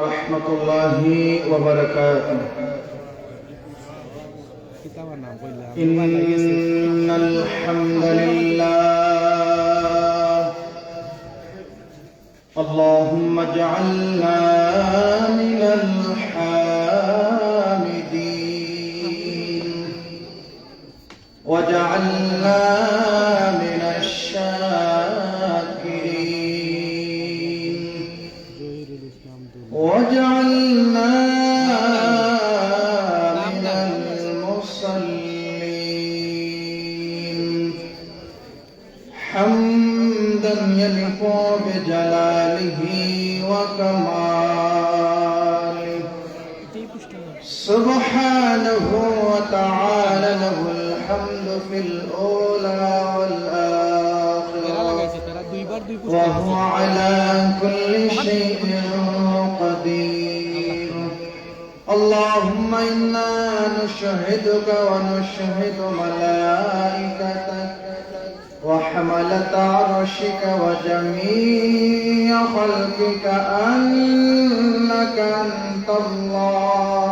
ورحمة الله وبركاته. إن الحمد لله اللهم اجعلنا من الحامدين واجعلنا من الشاكرين واجعلنا من المصلين حمدا يليق بجلاله وكماله سبحانه وتعالى له الحمد في الأولى والآخرة وهو على كل شيء قدير. اللهم إنا نشهدك ونشهد ملائكتك وحملة عرشك وجميع خلقك أنك أنت الله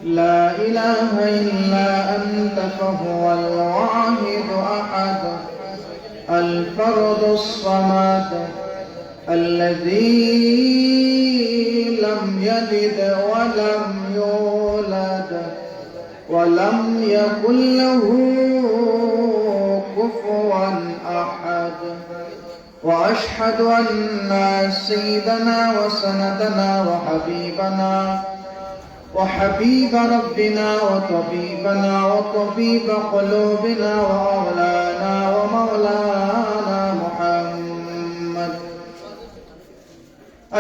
لا إله إلا أنت فهو الواحد أحد الفرد الصمد الذي لم يلد ولم يولد ولم يكن له كفوا أحد. وأشهد أن سيدنا وسندنا وحبيب ربنا وطبيبنا وطبيب قلوبنا وأولانا ومولانا محمد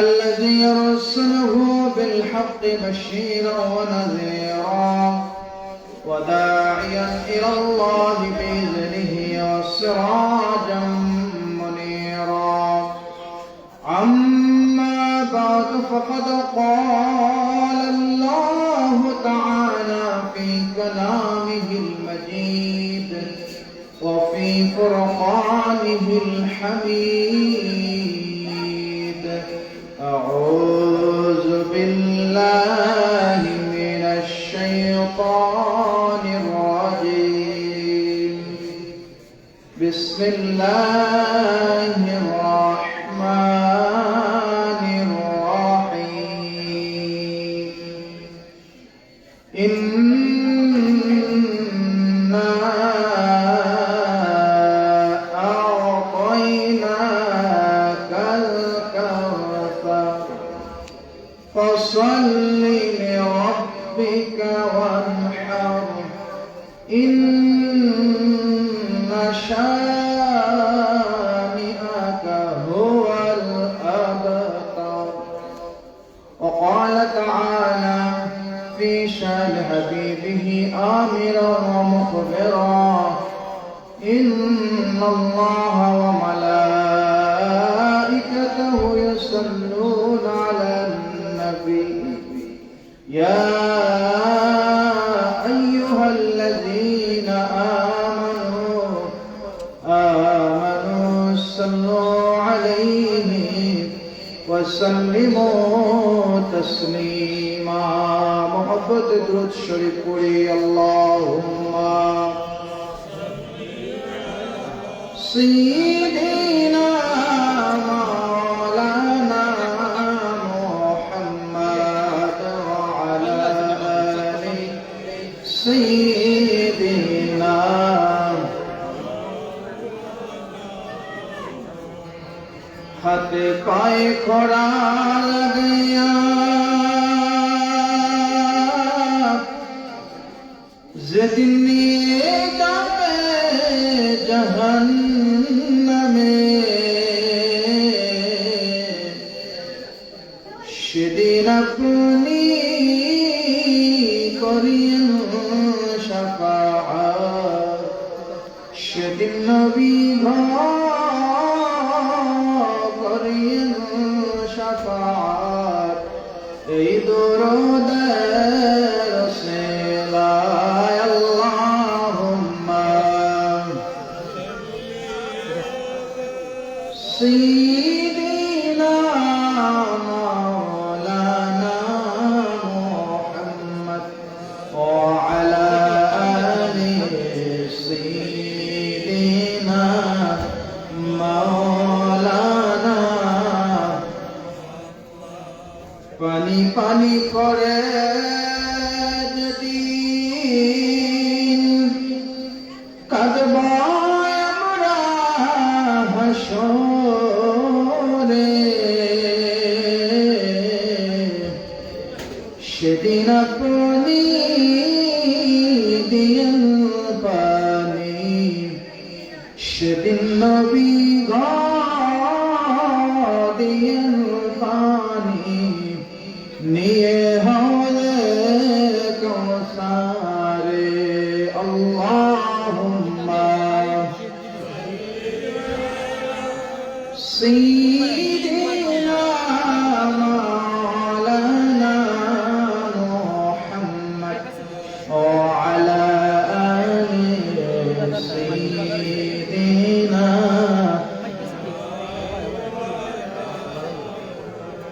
الذي يرسله بالحق بشيرا ونذيرا وداعيا إلى الله بإذنه وسراجا منيرا. أما بعد فقد قال الله تعالى في كلامه المجيد وفي فرقانه الحميد. أعوذ بالله من الشيطان الرجيم. بسم الله الرحمن الرحيم. إنا أعطيناك الكوثر فصل لربك وانحر إن شانئك هو الأبتر. وقال تعالى في شان حبيبه آمرا ومخبرا إن الله وملائكته يصلون على النبي يا أيها الذين آمنوا صلوا عليه وسلموا تسليما. محبت درود شریف پوری. اللهم سيدنا مولانا محمد وعلى آل سيدنا. হাতে পায়ে খড়া লাগাইয়া যেদিন নিয়ে যাবে জাহান্নামে সেদিন আপনি করিয়েন শাফাআত। সেদিন নবী করিয়েন শাফাআত। এই দরুদের ওসিলায় আল্লাহুম্মা سيدنا مولانا পানি পানি করে যেদিন কাঁদব আমরা হাসরে, সেদিন আপনি দিয়েন পানি, সেদিন নবী দিয়েন পানি, নিয়ে হলে কৌসারে। আল্লাহুম্মা সাইয়্যিদিনা মাওলানা মুহাম্মদ ওয়া আলা আলি সাইয়্যিদিনা।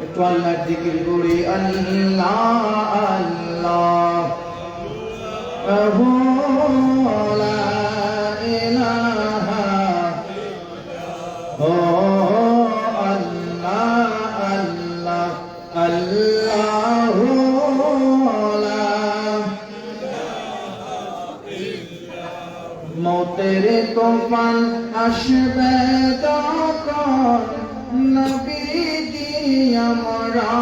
একটু আল্লাহর জিকির করি, আল্লাহ আল্লাহ লা ইলাহা আল্লাহ আল্লাহ আল্লাহু লা। মৌতের তুফান আসবে তখন নবীজি আমরা,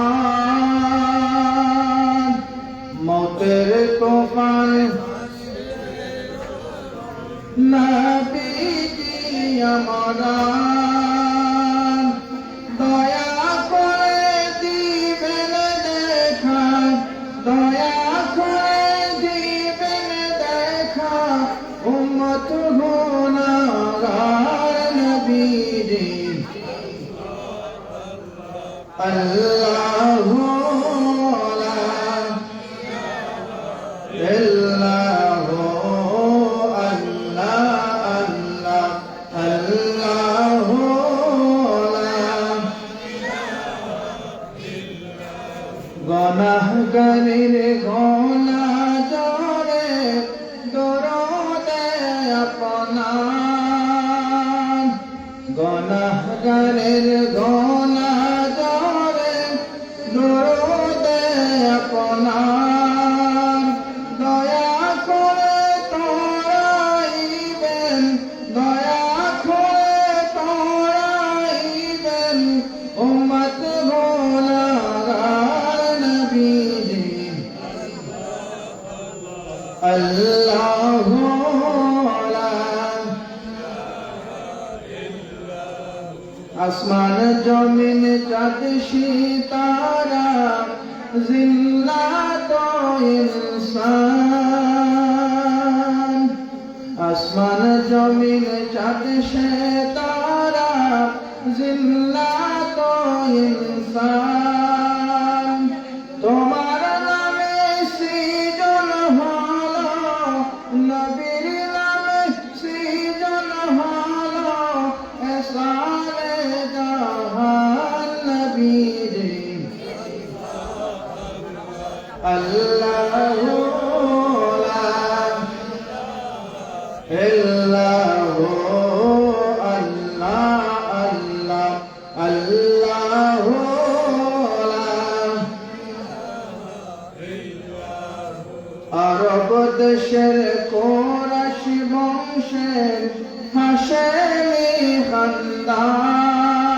মৌতের তুফান নবীজি আমরা, দয়া করে দিবেন দেখা, দয়া করে দিবেন দেখা, উম্মত গুনাহগার নবীজি। আল্লাহু লা ইল্লাহু আল্লাহ আল্লাহ আল্লাহু লা। গুনাহগারের গোনা জরে দরদে আপনার, গুনাহগারের গোনা জরে দরদে আপনার, দয়া করে তোরাইবেন, দয়া করে তোরাইবেন উম্মত গুনাহগার নবীজি। আল্লাহু লা। আসমান জমিন চাঁদ সিতারা জিন্নাত ইনসান, আসমান জমিন চাঁদ সিতারা জিন্নাত ইনসান, তোমার নামে সৃজন হলো, নবীর নামে সৃজন হলো, এসারে জাহান নবীজি। আল্লাহু লা ইল্লাহু আল্লাহ আল্লাহ আল্লাহু লা। আরব দেশের কুরাইশ বংশের হাশেমি খানদান,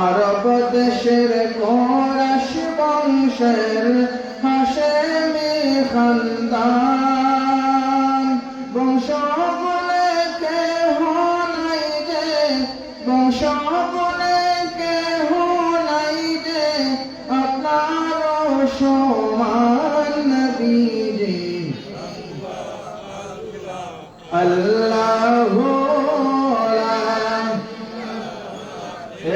আরব দেশের কুরাইশ বংশের হাশেমি খানদান, বংশ বলে কেহ নাই যে, বংশ বলে কেহ নাই যে আপনার সমান নবীজি। আল্লাহু লা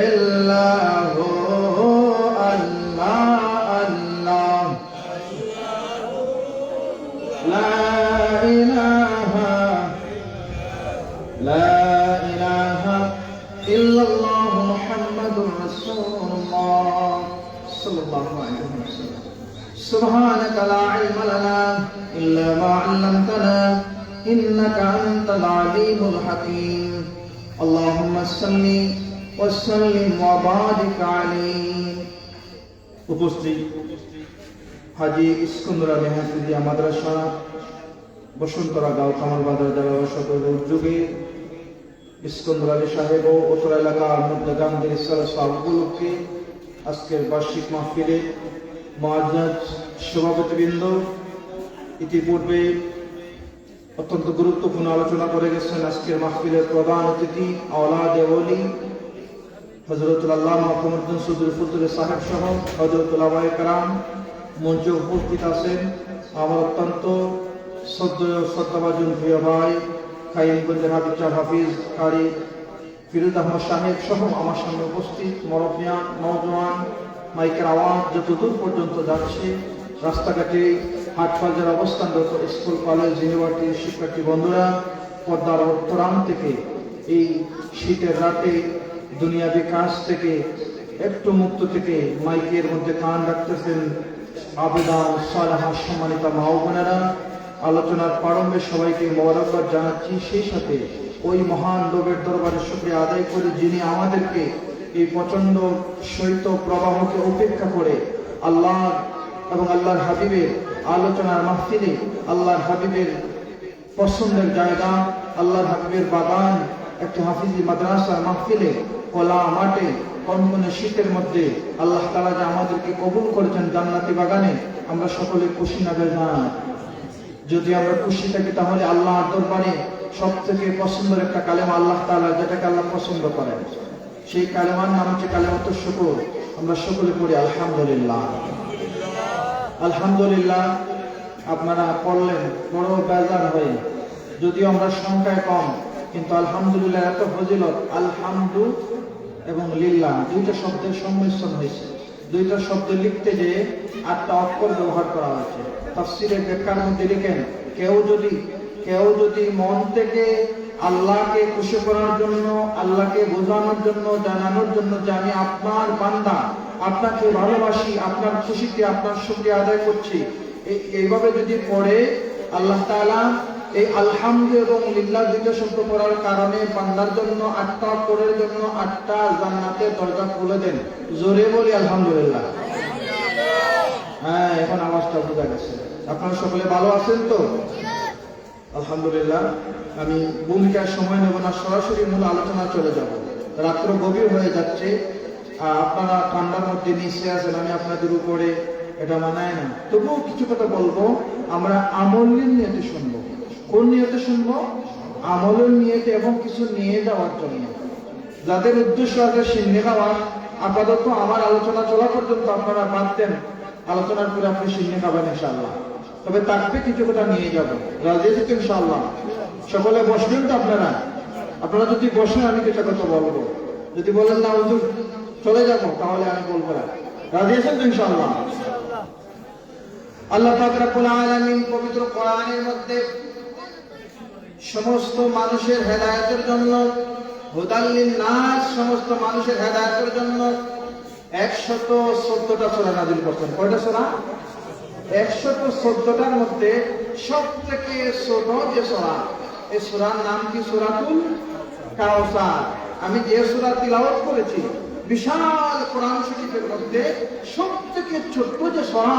ইল্লাহু আল্লাহ আল্লাহ লা ইলাহা ইল্লাল্লাহু মুহাম্মাদুর রাসূলুল্লাহ সাল্লাল্লাহু আলাইহি ওয়াসাল্লাম। সুবহানাকা লা ইলমা লানা ইল্লা মা 'allamtana ইন্নাকা আনতাল আলিমুল হাকীম। আল্লাহুম্মা সাল্লি ওয়া সাল্লিম ওয়া বারিক আলাইহি উপস্থিত হাজী ইস্কন্দর আলী হাফিজিয়া মাদ্রাসা বসন্তরা গাঁও কামাল বাজার জেলা সকল উদ্যোগে ইস্কন্দর আলী সাহেব ও উত্তর এলাকার মধ্যে গান্ধীর উপলক্ষে আজকের বার্ষিক মাহফিলে মুআজ্জাজ সভাপতিবৃন্দ ইতিপূর্বে অত্যন্ত গুরুত্বপূর্ণ আলোচনা করে গেছেন। আজকের মাহফিলের প্রধান অতিথি আওলাদে ওলি হযরতুল আল্লামা মুহাম্মদ সুদুর ফুতুরে সাহেব সহ হযরতুল উলামায়ে কেরাম মঞ্চে উপস্থিত আছেন। আমার অত্যন্ত শ্রদ্ধাভাজন প্রিয় ভাই খাইমগঞ্জের হাফিজ কারি ফিরোজ আহমদ সাহেব সহ আমার সামনে উপস্থিত মুরব্বিয়ান নওজোয়ান মাইকের আওয়াজ যতদূর পর্যন্ত যাচ্ছে, রাস্তাঘাটে হাট বাজার অবস্থানরত স্কুল কলেজ ইউনিভার্সিটির শিক্ষার্থী বন্ধুরা, পর্দার অন্তরান থেকে এই শীতের রাতে দুনিয়াবি কাজ থেকে একটু মুক্ত থেকে মাইকের মধ্যে কান রাখতেছেন আবেদা সালেহা সম্মানিত মা ও বোনেরা, আলোচনার প্রারম্ভে সবাইকে মোবারকবাদ জানাচ্ছি। সেই সাথে ওই মহান লোকের দরবারে শুকরিয়া আদায় করে যিনি আমাদেরকে এই প্রচন্ড শৈত্য প্রবাহকে উপেক্ষা করে আল্লাহ এবং আল্লাহর হাবিবের আলোচনার মাহফিলে, আল্লাহর হাবিবের পছন্দের জায়গা, আল্লাহর হাবিবের বাগান, একটি হাফিজি মাদ্রাসার মাহফিলে খোলা মাঠে কনকনে শীতের মধ্যে আল্লাহ তাআলা যে আমাদেরকে কবুল করেছেন জান্নাতি বাগানে, আমরা সকলে খুশি না বেজান? যদি আমরা খুশি থাকি তাহলে আল্লাহর দরবারে সব থেকে পছন্দের একটা কালেমা আল্লাহ তাআলা যেটাকে আল্লাহ পছন্দ করেন, সেই কালেমার নাম হচ্ছে কালেমাতুশ শুকর। আমরা সকলে পড়ি আলহামদুলিল্লাহ। আলহামদুলিল্লাহ আপনারা পড়লেন বড় বেজার হয়ে, যদিও আমরা সংখ্যায় কম, কিন্তু আলহামদুলিল্লাহ এত ফজিলত। আলহামদু এবং লিল্লাহ দুইটা শব্দের সংমিশ্রণ হয়েছে। দুইটা শব্দ লিখতে যে 8টা অক্ষর ব্যবহার করা হয়েছে। তাফসীরের ব্যাখ্যার মধ্যে লিখেন, কেউ যদি মন থেকে আল্লাহকে খুশি করার জন্য, আল্লাহকে বোঝানোর জন্য, জানানোর জন্য যে আমি আপনার বান্দা, আপনাকে ভালোবাসি, আপনার খুশিতে আপনার শুকরিয়া আদায় করছি, এইভাবে যদি পড়ে আল্লাহ তাআলা এই আলহামদু এবং লিল্লাহ দুইটা শব্দ পড়ার কারণে বান্দার জন্য 8টা অক্ষরের জন্য 8টা জান্নাতের দরজা খুলে দেন। জোরে বলি আলহামদুলিল্লাহ। হ্যাঁ, এখন আওয়াজটা বোঝা গেছে। আপনারা সকলে ভালো আছেন তো? আলহামদুলিল্লাহ। আমি ভূমিকার সময় নেব না, সরাসরি মূল আলোচনা চলে যাব। রাত্র গভীর হয়ে যাচ্ছে, আপনারা ঠান্ডার মধ্যে নিচে আছেন, আমি আপনাদের উপরে এটা মানায় না। তবুও কিছু কথা বলবো। আমরা আমলের নিয়তে শুনবো। কোন নিয়তে শুনবো? আমলের নিয়তে এবং কিছু নিয়ে যাওয়ার জন্য। যাদের উদ্দেশ্য আছে সিন্নি খাওয়ার, আপাতত আমার আলোচনা চলা পর্যন্ত আপনারা বাদ দেন, আলোচনার পরে আপনি সিন্নি খাবেন ইনশাআল্লাহ। তবে তাকবে কিছু কথা নিয়ে যাবো, রাজি আছেন তো ইনশাআল্লাহ? সকলে বসবেন তো আপনারা? আপনারা যদি বসেন আমি কিছু কথা বলবো, যদি বলেন না হুজুর চলে যাবো, তাহলে আমি বলবো না। রাজি আছেন তো ইনশাআল্লাহ? আল্লাহ পাক রব্বুল আলামিন পবিত্র কোরআনের মধ্যে সমস্ত মানুষের হেদায়েতের জন্য, হুদাল লিন-নাস, সমস্ত মানুষের হেদায়েতের জন্য 114টা সূরা নাযিল করেছেন। কয়টা সূরা? 114টার মধ্যে সবথেকে ছোট যে সূরা, এই সূরার নাম কি? সূরাতুল কাউসার। আমি যে সূরা তিলাওয়াত করেছি বিশাল কোরআন শরীফের মধ্যে সবথেকে ছোট্ট যে সূরা,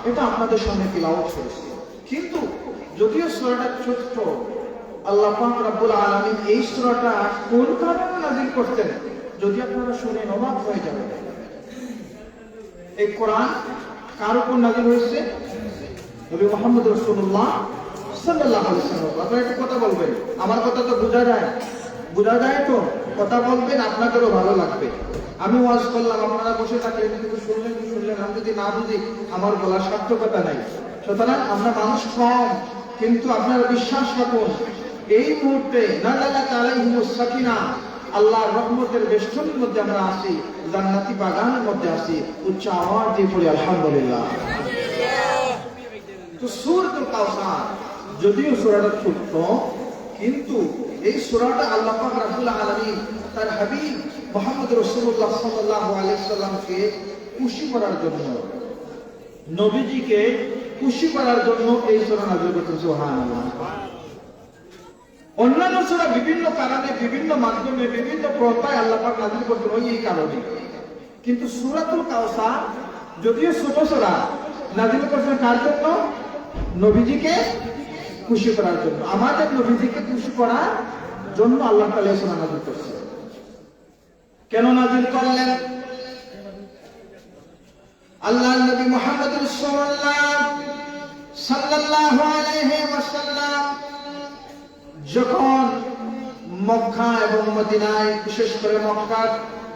এটা আপনাদের সামনে তিলাওয়াত করেছি। কিন্তু যদিও সূরাটা ছোট্ট, আল্লাহ পাক রব্বুল আলামিন এই সূরাটা কোন কারণে নাযিল করতেন যদি আপনারা শুনে অবাক হয়ে যাবেন। এই কোরআন কার উপর নাযিল হয়েছে? নবী মুহাম্মদ রাসূলুল্লাহ সাল্লাল্লাহু আলাইহি ওয়াসাল্লাম। আপনারা একটা কথা বলবেন, আমার কথা তো বোঝা যায়? বোঝা যায় তো? কথা বলবেন, আপনাদেরও ভালো লাগবে। আমি ওয়াজ করলাম, আপনারা বসে থাকলেন, কিন্তু শুনলেন কি শুনলেন, আমি যদি না বুঝি আমার বলার সার্থকতা নাই। সুতরাং আমরা মানুষ কম, কিন্তু আপনারা বিশ্বাস রাখুন, এই মুহূর্তে নাযালাত আলাইহিমুস সাকিনা, আল্লাহর রহমতের বেষ্টনীর মধ্যে আমরা আছি, জান্নাতি বাগানের মধ্যে আছি। উচ্চ আওয়াজ দিয়ে পড়ি আলহামদুলিল্লাহ। তো সূরাতুল কাউসার যদিও সূরাটা ছোট্ট, কিন্তু এই সূরাটা আল্লাহ পাক রব্বুল আলামিন তার হাবিব মুহাম্মদ রাসূলুল্লাহ সাল্লাল্লাহু আলাইহি সাল্লামকে খুশি করার জন্য, নবীজিকে খুশি করার জন্য এই সূরা নাযিল করেছেন। সুবহানাল্লাহ। অন্যান্য সূরা বিভিন্ন কারণে, বিভিন্ন মাধ্যমে, বিভিন্ন প্রথায় আল্লাহ পাক নাযিল করতেন ওই এই কারণে, কিন্তু সূরাতুল কাউসার যদিও ছোট সূরা নাযিল করেছেন কার জন্য? নবীজিকে খুশি করার জন্য, আমাদের নবীজিকে খুশি করার জন্য আল্লাহ তাআলা এই সূরা নাযিল করেছেন। কেন নাযিল করলেন? আল্লাহর নবী মুহাম্মদ রাসূলুল্লাহ সাল্লাল্লাহু আলাইহি ওয়াসাল্লাম যখন মক্কা এবং মদিনায়, বিশেষ করে মক্কা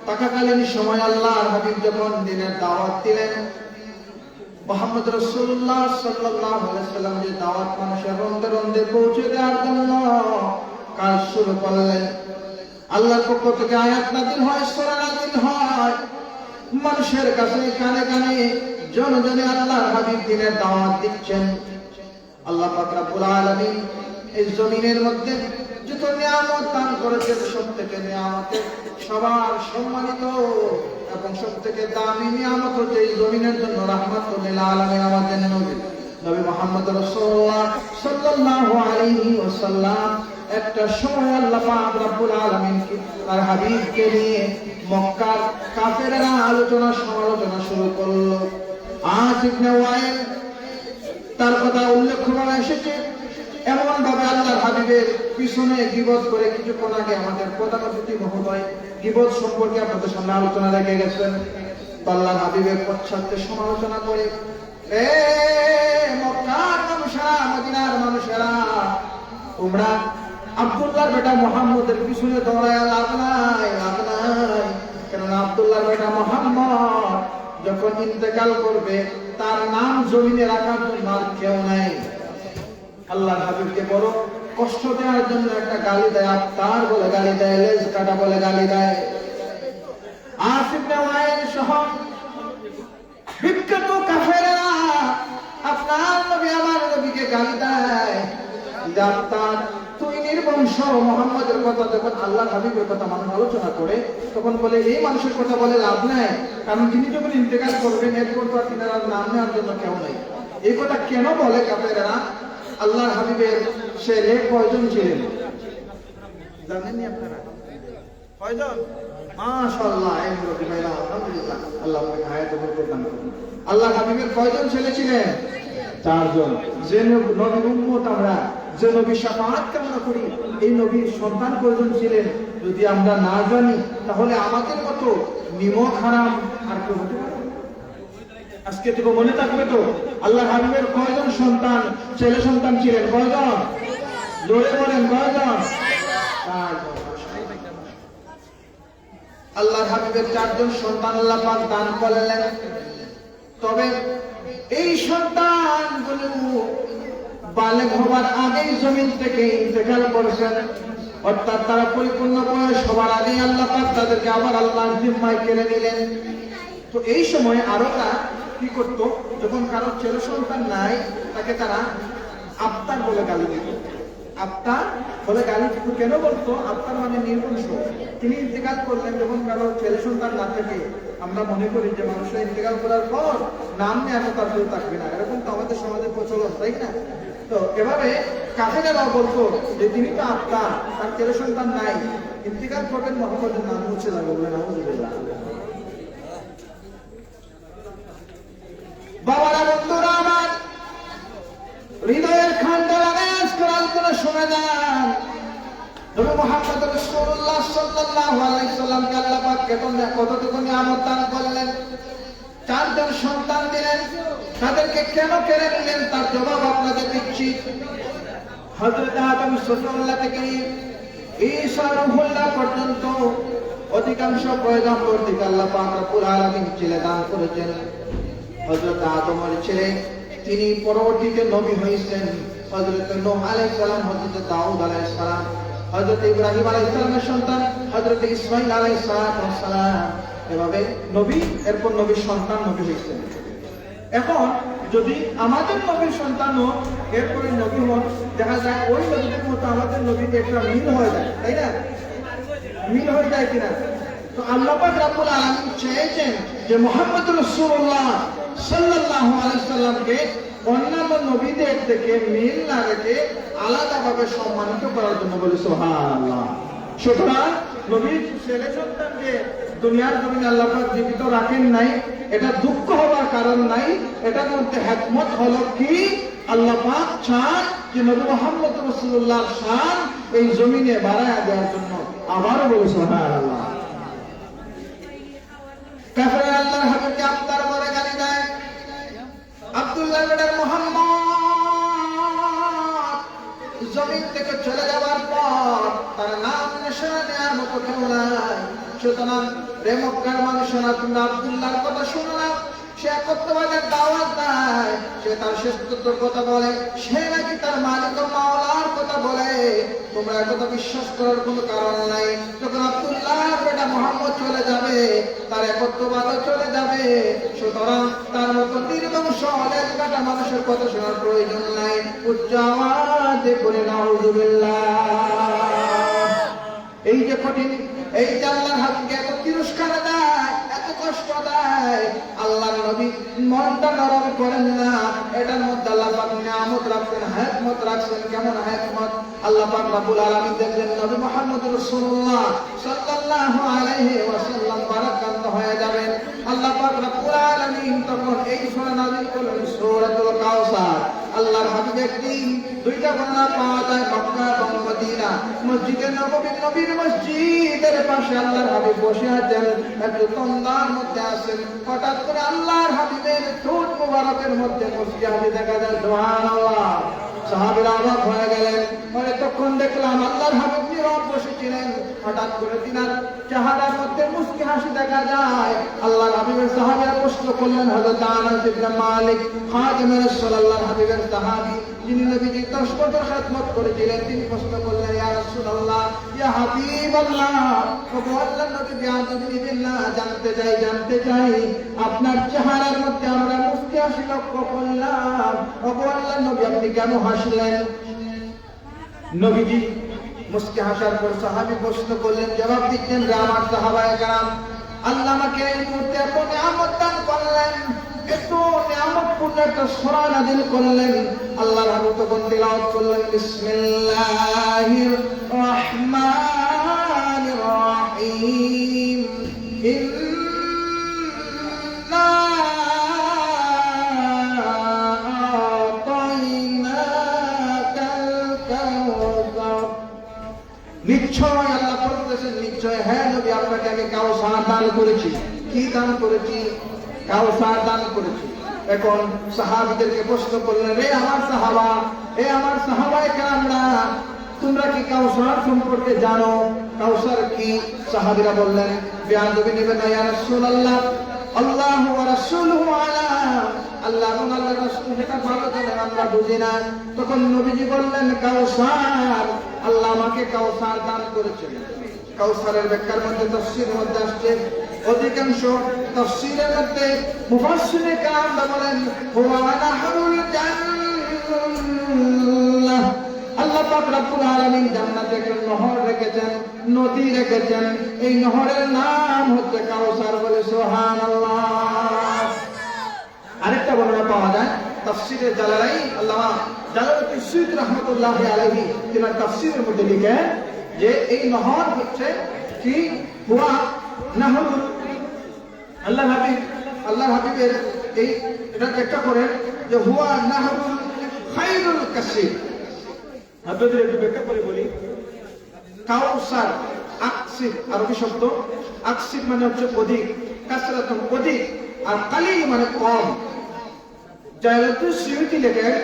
থাকাকালীন সময় আল্লাহর হাবিব যখন দ্বীনের দাওয়াত দিলেন, মুহাম্মদ রাসূলুল্লাহ সাল্লাল্লাহু আলাইহি ওয়াসাল্লাম যে দাওয়াত মানুষের রন্ধে রন্ধে পৌঁছে দেওয়ার জন্য কাজ শুরু করলেন, আল্লাহর পক্ষ থেকে আয়াত নাযিল হয়, সূরা নাযিল হয়, মানুষের কাছে কানে কানে জনে জনে আল্লাহর হাবিব দ্বীনের দাওয়াত দিচ্ছেন। আল্লাহ পাক রব্বুল আলামিন এই জমিনের মধ্যে যত নিয়ামত দান করেছেন, সব থেকে নিয়ামতের সবার সম্মানিত এবং সব থেকে দামি নিয়ামত হচ্ছে এই জমিনের জন্য রাহমাতুল লিল আলামিন আমাদের নবী মুহাম্মদ রাসূলুল্লাহ সাল্লাল্লাহু আলাইহি ওয়াসাল্লাম। একটা সময় আল্লাহ পাক রব্বুল আলামিন তার হাবিবকে নিয়ে মক্কার কাফেররা আলোচনা সমালোচনা শুরু করলো। আস ইবনে ওয়াইল তার কথা উল্লেখ করা এসেছে, এমন ভাবে আল্লাহর হাবিবের পিছনে গীবত করে কিছুক্ষণ আগে আমাদের প্রধান অতিথি মহোদয় গীবত সম্পর্কে আপনাদের সামনে আলোচনা রেখে গেছেন। আল্লাহর হাবিবের পশ্চাতে সমালোচনা করে, এ মক্কার মানুষেরা, মদিনার মানুষেরা, তোমরা আব্দুল্লাহর বেটা মুহাম্মদের পিছনে দৌড়ায় লাভ নাই, লাভ নাই। কেননা আব্দুল্লাহর বেটা মুহাম্মদ যখন ইন্তেকাল করবে তার নাম জমিনে রাখার জন্য আর কেউ নাই। আল্লাহর হাবিবকে বড় কষ্ট দেওয়ার জন্য একটা গালি দেয়, আফতার বলে গালি দেয়, লেজ কাটা বলে গালি দেয়। আস ইবনে ওয়াইল সহ বিখ্যাত কাফেররা আপনার নবী আমার নবীকে গালি দেয়, আফতার তুই নির্বংশ। মুহাম্মদের কথা যখন আল্লাহর হাবিবের কথা মানুষ আলোচনা করে তখন বলে এই মানুষের কথা বলে লাভ নাই, কারণ তিনি যখন ইন্তেকাল করবেন এরপর তো তিনার নাম নেওয়ার জন্য কেউ নাই। এই কথা কেন বলে কাফেররা? আল্লাহর হাবিবের ছেলে কয়জন ছিলেন জানেননি আপনারা? কয়জন? মাশাআল্লাহ, আলহামদুলিল্লাহ, আল্লাহ আপনাকে হায়াতে বরকত দান করুন। আল্লাহর হাবিবের কয়জন ছেলে ছিলেন? 4 জন। যে নবীর উম্মত আমরা, যে নবীর শাফাআত কামনা করি, এই নবীর সন্তান কয়জন ছিলেন যদি আমরা না জানি তাহলে আমাদের মতো নিমক হারাম আর কেউ হতে পারে? আজকে থেকে মনে থাকবে তো আল্লাহর হাবিবের কয়জন সন্তান, ছেলে সন্তান ছিলেন? কয়জন? জোরে বলেন, কয়জন? 4 জন। আল্লাহর হাবিবের 4 জন সন্তান আল্লাহ পাক দান করলেন। তবে এই সন্তানগুলো বালেগ হবার আগেই জমিন থেকে ইন্তেকাল করেছেন, অর্থাৎ তারা পরিপূর্ণ বয়স হবার আগেই আল্লাহ পাক তাদেরকে আবার আল্লাহর জিম্মায় কেড়ে নিলেন। তো এই সময় আরবরা কি করতো, যখন কারো ছেলে সন্তান নাই তাকে তারা আফতার বলে গালি দিত। আফতার বলে গালি দিত কেন বলতো? আফতার মানে নির্বংশ। তিনি ইন্তেকাল করলেন, যখন কারো ছেলে সন্তান না থাকে আমরা মনে করি যে মানুষের ইন্তেকাল করার পর নাম নিয়ে এত তার কেউ থাকবে না, এরকম তো আমাদের সমাজের প্রচলন, তাই না? তো এভাবে কাফেররাও বলতো যে তিনি তো আফতার, তার ছেলে সন্তান নাই, ইন্তেকাল করবেন, মুহাম্মদের নাম মুছে যাবে, বলে নাউযুবিল্লাহ। বাবারা, বন্ধুরা আমার, হৃদয়ের খান্ডা লাগায় আজকের আলোচনা শুনে যান। নবী মুহাম্মদ রাসূলুল্লাহ সাল্লাল্লাহু আলাইহি সাল্লামকে আল্লাহ পাক কতটুকু নিয়ামত দান করলেন, 4 জন সন্তান দিলেন। তাদেরকে কেন কেড়ে নিলেন তার জবাব আপনাদের দিচ্ছি। হযরত আদম সফিউল্লাহ থেকে ঈসা রূহুল্লাহ পর্যন্ত অধিকাংশ পয়গম্বর থেকে আল্লাহ পাক রব্বুল আলামিন ছেলে দান করেছেন। হযরত আদমের ছেলে, তিনি পরবর্তীতে নবী হয়েছেন। হযরত নূহ আলাইহিস সালাম, হযরত দাউদ আলাইহিস সালাম, হযরত ইব্রাহিম আলাইহিস সালামের সন্তান হযরত ইসমাঈল আলাইহিস সালাম, এভাবে নবী, এরপর নবীর সন্তান নবী হয়েছেন। এখন যদি আমাদের নবীর সন্তানও এরপরে নবী হন, দেখা যায় ওই নবীদের মতো আমাদের নবীতে একটা মিল হয়ে যায়, তাই না? মিল হয়ে যায় কিনা? তো আল্লাহ পাক রব্বুল আলামিন চেয়েছেন যে মুহাম্মদ রাসূলুল্লাহ সাল্লাল্লাহু আলাইহি সাল্লামকে অন্যান্য নবীদের থেকে মিল না রেখে আলাদাভাবে সম্মানিত করার জন্য বলি সুবহানাল্লাহ। সুতরাং নবীর ছেলে সন্তানকে দুনিয়ার জমিনে আল্লাহ পাক জীবিত রাখেন নাই, এটা দুঃখ হবার কারণ নাই। এটার মধ্যে হিকমত হলো কি, আল্লাহ পাক চান যে নবী মুহাম্মদ রাসূলুল্লাহর শান এই জমিনে বাড়ায়া দেওয়ার জন্য। আবারও বলি সুবহানাল্লাহ। কাফেররা আল্লাহর হাবিবকে আব্বার বলে গালি দেয়। আব্দুল্লাহ বিন মুহাম্মদ জমিন থেকে চলে যাওয়ার পর তার নাম নিশানা নেওয়ার মতো কেউ নাই। সুতরাং রে মক্কার মানুষেরা, তোমরা আব্দুল্লাহর কথা শুনো না। সে একত্ববাদের দাওয়াত দেয়, সে তার শ্রেষ্ঠত্বের কথা বলে, সে নাকি তার মালিক ও মাওলার কথা বলে। তোমরা একথা বিশ্বাস করার কোনো কারণ নাই। যখন আব্দুল্লাহর বেটা মুহাম্মদ চলে যাবে, তার একত্ববাদও চলে যাবে। সুতরাং তার মতো নির্বংশ অনেক কাটা মানুষের কথা শোনার প্রয়োজন নাই। উচ্চ আওয়াজে বলে নাউযুবিল্লাহ। এই যে কঠিন, এই যে আল্লাহর হাবিবকে এত তিরস্কার দেয়, এত কষ্ট দেয়, আল্লাহর নবী মনটা নরম করেন না। এটার মধ্যে আল্লাহ পাক নিয়ামত রাখছেন, হিকমত রাখছেন। কেমন হিকমত? আল্লাহ পাক রব্বুল আলামিন দেখলেন নবী মুহাম্মদ রাসূলুল্লাহ সাল্লাল্লাহু আলাইহি ওয়াসাল্লাম বারাকাত হয়ে যাবেন। আল্লাহ পাক রব্বুল আলামিন তখন এই সূরা নাযিল করলেন, সূরাতুল কাউসার। আল্লাহর হাবিব একদিন দুইটা বর্ণনা পাওয়া যায়, মক্কা এবং মদিনা। মসজিদে নববী, নবীর মসজিদের পাশে আল্লাহর হাবিব বসে আছেন, একটু তন্দার মধ্যে আছেন। হঠাৎ করে আল্লাহর হাবিবের ঠোঁট মুবারকের মধ্যে মুস্কি হাসি দেখা যায়। সুবহানাল্লাহ। সাহাবীরা অবাক হয়ে গেলেন। পরে তখন দেখলাম আল্লাহর হাবিব নীরব বসেছিলেন। হঠাৎ করে তিনার চেহারার মধ্যে মুস্কি হাসি দেখা যায়। আল্লাহর হাবিবের সাহাবীরা প্রশ্ন করলেন, হযরত আনাস ইবনে মালিক খাদিমুর রাসূলুল্লাহ হাবিবের সাহাবী, যিনি নবীজি 10 বছর খিদমত করেছিলেন, তিনি প্রশ্ন করলেন, ইয়া রাসূলুল্লাহ, ইয়া হাবিবাল্লাহ, ওগো আল্লাহর নবী, বিআযবিল্লাহ, জানতে চাই আপনার চেহারার মধ্যে আমরা মুস্কি হাসি লক্ষ্য করলাম। ওগো আল্লাহর নবী, আপনি কেন হাসলেন? নবীজি মুস্কি হাসার পর সাহাবী প্রশ্ন করলেন, জবাব দিচ্ছেন, রে আমার সাহাবায়ে কেরাম, আল্লাহ আমাকে এই মুহূর্তে এত নিয়ামত দান করলেন, এত নিয়ামতপূর্ণ একটা সূরা নাযিল করলেন। আল্লাহর হাবিব তখন তিলাওয়াত করলেন, বিসমিল্লাহির রহমানির রহিম, ইন্না আতাইনাকাল কাউসার। নিশ্চয় আল্লাহ বলতেছেন, নিশ্চয় হ্যাঁ নবী, আপনাকে আমি কাউসার দান করেছি। কি দান করেছি? কাউসার দান করেছি। এখন সাহাবীদেরকে প্রশ্ন করলেন, রে আমার সাহাবা, এ আমার সাহাবায়ে কেরামরা, তোমরা কি কাউসার সম্পর্কে জানো? কাউসার কি? সাহাবীরা বললেন, বেয়াদবি নেবেন না ইয়া রাসূলুল্লাহ, আল্লাহু ওয়া রাসূলুহু আলাম। আল্লাহ এবং আল্লাহর রাসূল এটা ভালো জানেন, আমরা বুঝি না। তখন নবীজি বললেন, কাউসার, আল্লাহ আমাকে কাউসার দান করেছেন। কাউসারের ব্যাখ্যার মধ্যে, তাফসীরের মধ্যে আসছে, অধিকাংশ তাফসীরের মধ্যে মুফাসসিরে কেরামরা বলেন, হুয়া নাহরুল জান্নাহ। আল্লাহ পাক রব্বুল আলামিন জান্নাতে একটা নহর রেখেছেন, নদী রেখেছেন। এই নহরের নাম হচ্ছে কাউসার। বলে সুবহানাল্লাহ। আরেকটা বর্ণনা পাওয়া যায় তাফসীরে জালালাইন, আল্লামা জালালউদ্দিন সুয়ুতী রাহমাতুল্লাহি আলাইহি তিনার তাফসীরের মধ্যে লিখেন যে এই নহর হচ্ছে কি, হুয়া নাহরুল, আল্লাহর হাবিবের এই এটা ব্যাখ্যা করেন যে হুয়া নাহরুল খায়রুল কাসীর। আপনাদের একটু ব্যাখ্যা করে বলি। কাউসার, আকসির আরবি শব্দ। আকসির মানে হচ্ছে অধিক, কাসরাতুন অধিক, আর কালিল মানে কম। জালালউদ্দিন সুয়ুতী লেখেন,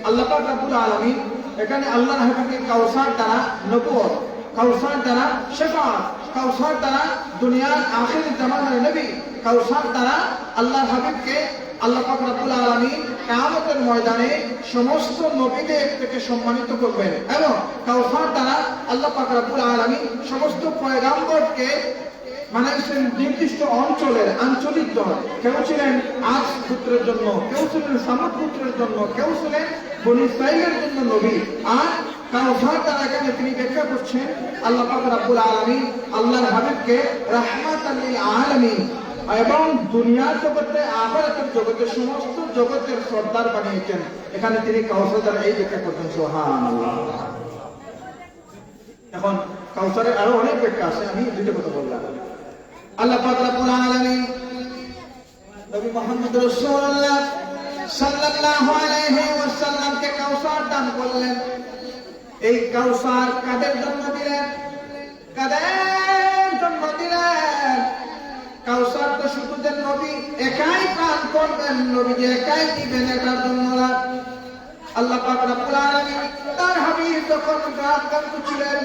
আল্লাহ পাক রব্বুল আলামিন এখানে আল্লাহর হাবিবকে কাউসার দ্বারা নবুয়ত, কাউসার দ্বারা শাফাআত, কাউসার দ্বারা দুনিয়ার আখির জামানার নবী, কাউসার দ্বারা আল্লাহর হাবিবকে আল্লাহ পাক রব্বুল আলামিন কিয়ামতের ময়দানে সমস্ত নবীদের থেকে সম্মানিত করবেন। এবং কাউসার দ্বারা আল্লাহ পাক রব্বুল আলামিন সমস্ত পয়গম্বরকে বানাইছেন নির্দিষ্ট অঞ্চলের আঞ্চলিক দল। কেউ ছিলেন আদ পুত্রের জন্য, কেউ ছিলেন সামুদ পুত্রের জন্য, কেউ ছিলেন বনী ইসরাঈলের জন্য নবী। আর কাউসার দ্বারা এখানে তিনি ব্যাখ্যা করছেন, আল্লাহ পাক রব্বুল আলামিন আল্লাহর হাবিবকে রাহমাতাল লিল আলামিন এবং দুনিয়ার জগতে, আখিরাতের জগতে, সমস্ত জগতের সর্দার বানিয়েছেন। এখানে তিনি কাউসার দ্বারা এই ব্যাখ্যা করছেন। সুবহানাল্লাহ। এখন কাউসারের আরো অনেক ব্যাখ্যা আছে, আমি দুটো কথা বললাম। আল্লাহ পাক রব্বুল আলামিন নবী মুহাম্মদ রাসূলুল্লাহ সাল্লাল্লাহু আলাইহি ওয়াসাল্লামকে কাউসার দান করলেন। এই কাউসার কাদের জন্য দিলেন? কাদের জন্য দিলেন? কাউসার তো শুধু যে নবী একাই পান করবেন, নবী যে একাই দিবেন এটার জন্য না। আল্লাহ পাক রব্বুল আলামিন তার হাবিব যখন আক্রান্ত ছিলেন,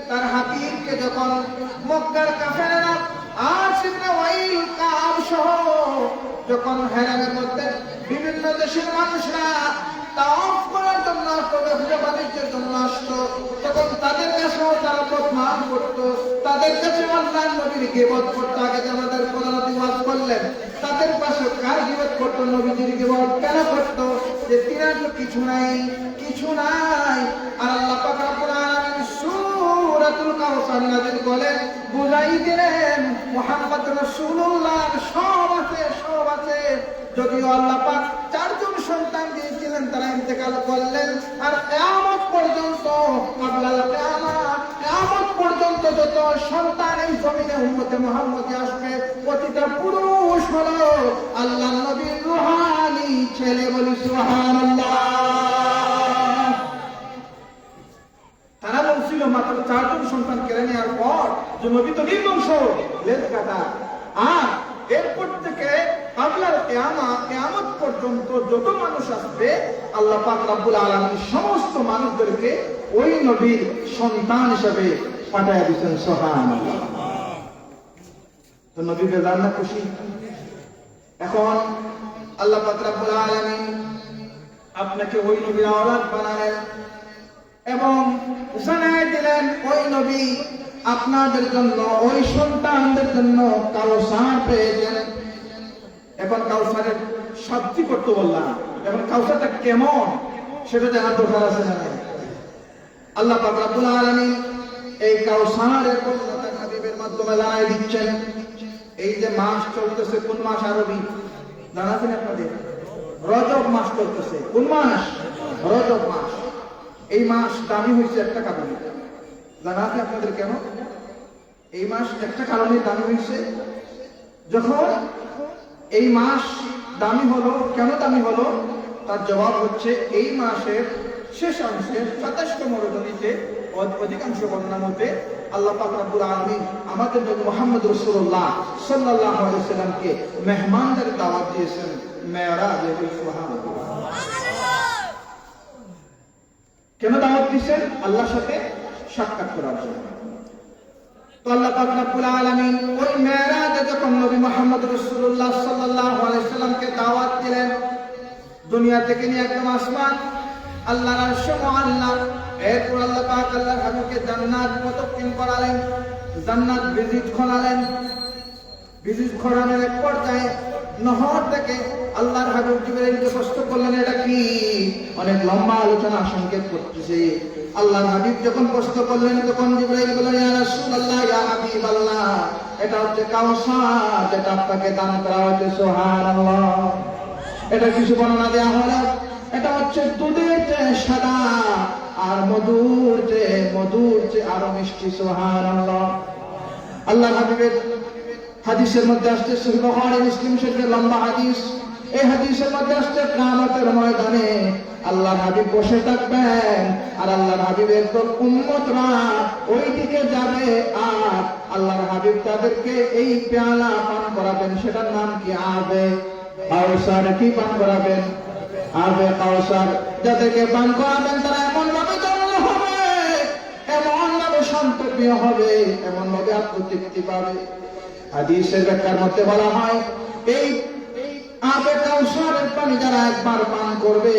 তার হাবিবকে যখন মক্কার কাফেররা আস ইবনে ওয়াইল কাব সহ যখন হেরামের মধ্যে বিভিন্ন দেশের মানুষরা তাওয়াফ করার জন্য আসতো, ব্যবসা বাণিজ্যের জন্য আসতো, তখন তাদের কাছেও তারা বদনাম করতো, তাদের কাছে আল্লাহর নবীর গীবত করতো। আগে যে আমাদের প্রধানমন্ত্রী ওয়াজ করলেন, তাদের পাশে কার গীবত করতো? নবীজির গীবত কেন করতো? যে তিনার তো কিছু নাই, কিছু নাই। আর আল্লাহ পাক রব্বুল আলামিন সূরাতুল কাউসার নাযিল করে বুঝাই দিলেন মুহাম্মদ রাসূলুল্লাহ সব আছে, সব আছে। যদিও আল্লাহ পাক চারজন সন্তান দিয়েছিলেন, তারা ইন্তেকাল করলেন। আর কিয়ামত পর্যন্ত, কাবলাল কিয়ামত, কিয়ামত পর্যন্ত যত সন্তান এই জমিনে উম্মতে মুহাম্মদে আসবে, প্রতিটা পুরুষ হলো আল্লাহর নবীর রূহানি ছেলে। বলি সুবহানাল্লাহ। তারা বলছিল মাত্র চারজন সন্তান কেড়ে নেওয়ার পর যে নবী তো নির্বংশ, লেজ কাটা। আর এরপর থেকে কাবলাল কিয়ামত, কিয়ামত পর্যন্ত যত মানুষ আসবে, আল্লাহ পাক রব্বুল আলামিন সমস্ত মানুষদেরকে ওই নবীর সন্তান হিসেবে পাঠিয়ে দিয়েছেন। সুবহানাল্লাহ। তো নবী বেজার না খুশি? এখন আল্লাহ পাক রব্বুল আলামিন আপনাকে ওই নবীর আওলাদ বানালেন এবং জানাই দিলেন ওই নবী আপনাদের জন্য, ওই সন্তানদের জন্য কাউসার পেয়েছেন। এখন কাউসারের সাবজি করতে বললাম, এখন কাউসারটা কেমন সেটা জানার দরকার আছে। জানেন আল্লাহ পাক রব্বুল আলামিন এই কাউসারের বর্ণনা হাবিবের মাধ্যমে জানাই দিচ্ছেন। এই যে মাস চলতেছে, কোন মাস আরবি জানাছেন আপনাদের? রজব মাস চলতেছে। কোন মাস? রজব মাস। এই মাস দামি হয়েছে একটা কারণে, জানা আছে আপনাদের? কেন এই মাস একটা কারণে দামি হয়েছে? যখন এই মাস দামি হলো, কেন দামি হলো? তার জবাব হচ্ছে এই মাসের শেষ অংশে 27তম রজনীতে অধিকাংশ বর্ণনা মতে আল্লাহ পাক রব্বুল আলামিন আমাদের নবী মুহাম্মদ রাসূলুল্লাহ সাল্লাল্লাহু আলাইহি ওয়াসাল্লামকে মেহমানদের দাওয়াত দিয়েছেন মেরাজে। সুবহানাল্লাহ। কেন দাওয়াত দিয়েছেন? আল্লাহর সাথে সাক্ষাৎ করার জন্য। তো আল্লাহ পাক রব্বুল আলামিন ওই মেরাজে যখন নবী মুহাম্মদ রাসূলুল্লাহ সাল্লাল্লাহু আলাইহি ওয়াসাল্লামকে দাওয়াত দিলেন, দুনিয়া থেকে নিয়ে একদম আসমান, আল্লাহর আরশ মুআল্লা। এরপর আল্লাহ পাক আল্লাহর হাবিবকে জান্নাত প্রদক্ষিণ করালেন, জান্নাত ভিজিট করালেন। ভিজিট করানোর এক পর্যায়ে নহর থেকে আল্লাহর হাবিব জিবরাইলকে প্রশ্ন করলেন, এটা কি? অনেক লম্বা আলোচনা সংকেত করতেছে। আল্লাহর হাবিব যখন প্রশ্ন করলেন, তখন জিবরাইল বললেন, ইয়া রাসূলুল্লাহ, ইয়া হাবিবাল্লাহ, এটা হচ্ছে কাউসার, যেটা আপনাকে দান করা হয়েছে। সুবহানাল্লাহ। এটা কিছু বর্ণনা দেওয়া হলো, এটা হচ্ছে দুধের চেয়ে সাদা আর মধুর চেয়ে আরো মিষ্টি। সুবহানাল্লাহ। আল্লাহর হাবিবের হাদিসের মধ্যে আসছে, সহিহ বুখারী মুসলিম শরীফের লম্বা হাদিস। এই হাদিসের মধ্যে আসছে কিয়ামতের ময়দানে আল্লাহর হাবিব বসে থাকবেন, আর আল্লাহর হাবিবের তো উম্মতরা ওই দিকে যাবে, আর আল্লাহর হাবিব তাদেরকে এই পেয়ালা পান করাবেন। সেটার নাম কি? আবে কাউসার। কি পান করাবেন? আবে কাউসার। যাদেরকে পান করাবেন তারা এমন ভাবে ধন্য হবে, এমন ভাবে সন্তপ্রিয় হবে, এমন ভাবে আত্মতৃপ্তি পাবে। হাদিসের ব্যাখ্যার মধ্যে বলা হয়, এই আবে কাউসারের পানি যারা একবার পান করবে,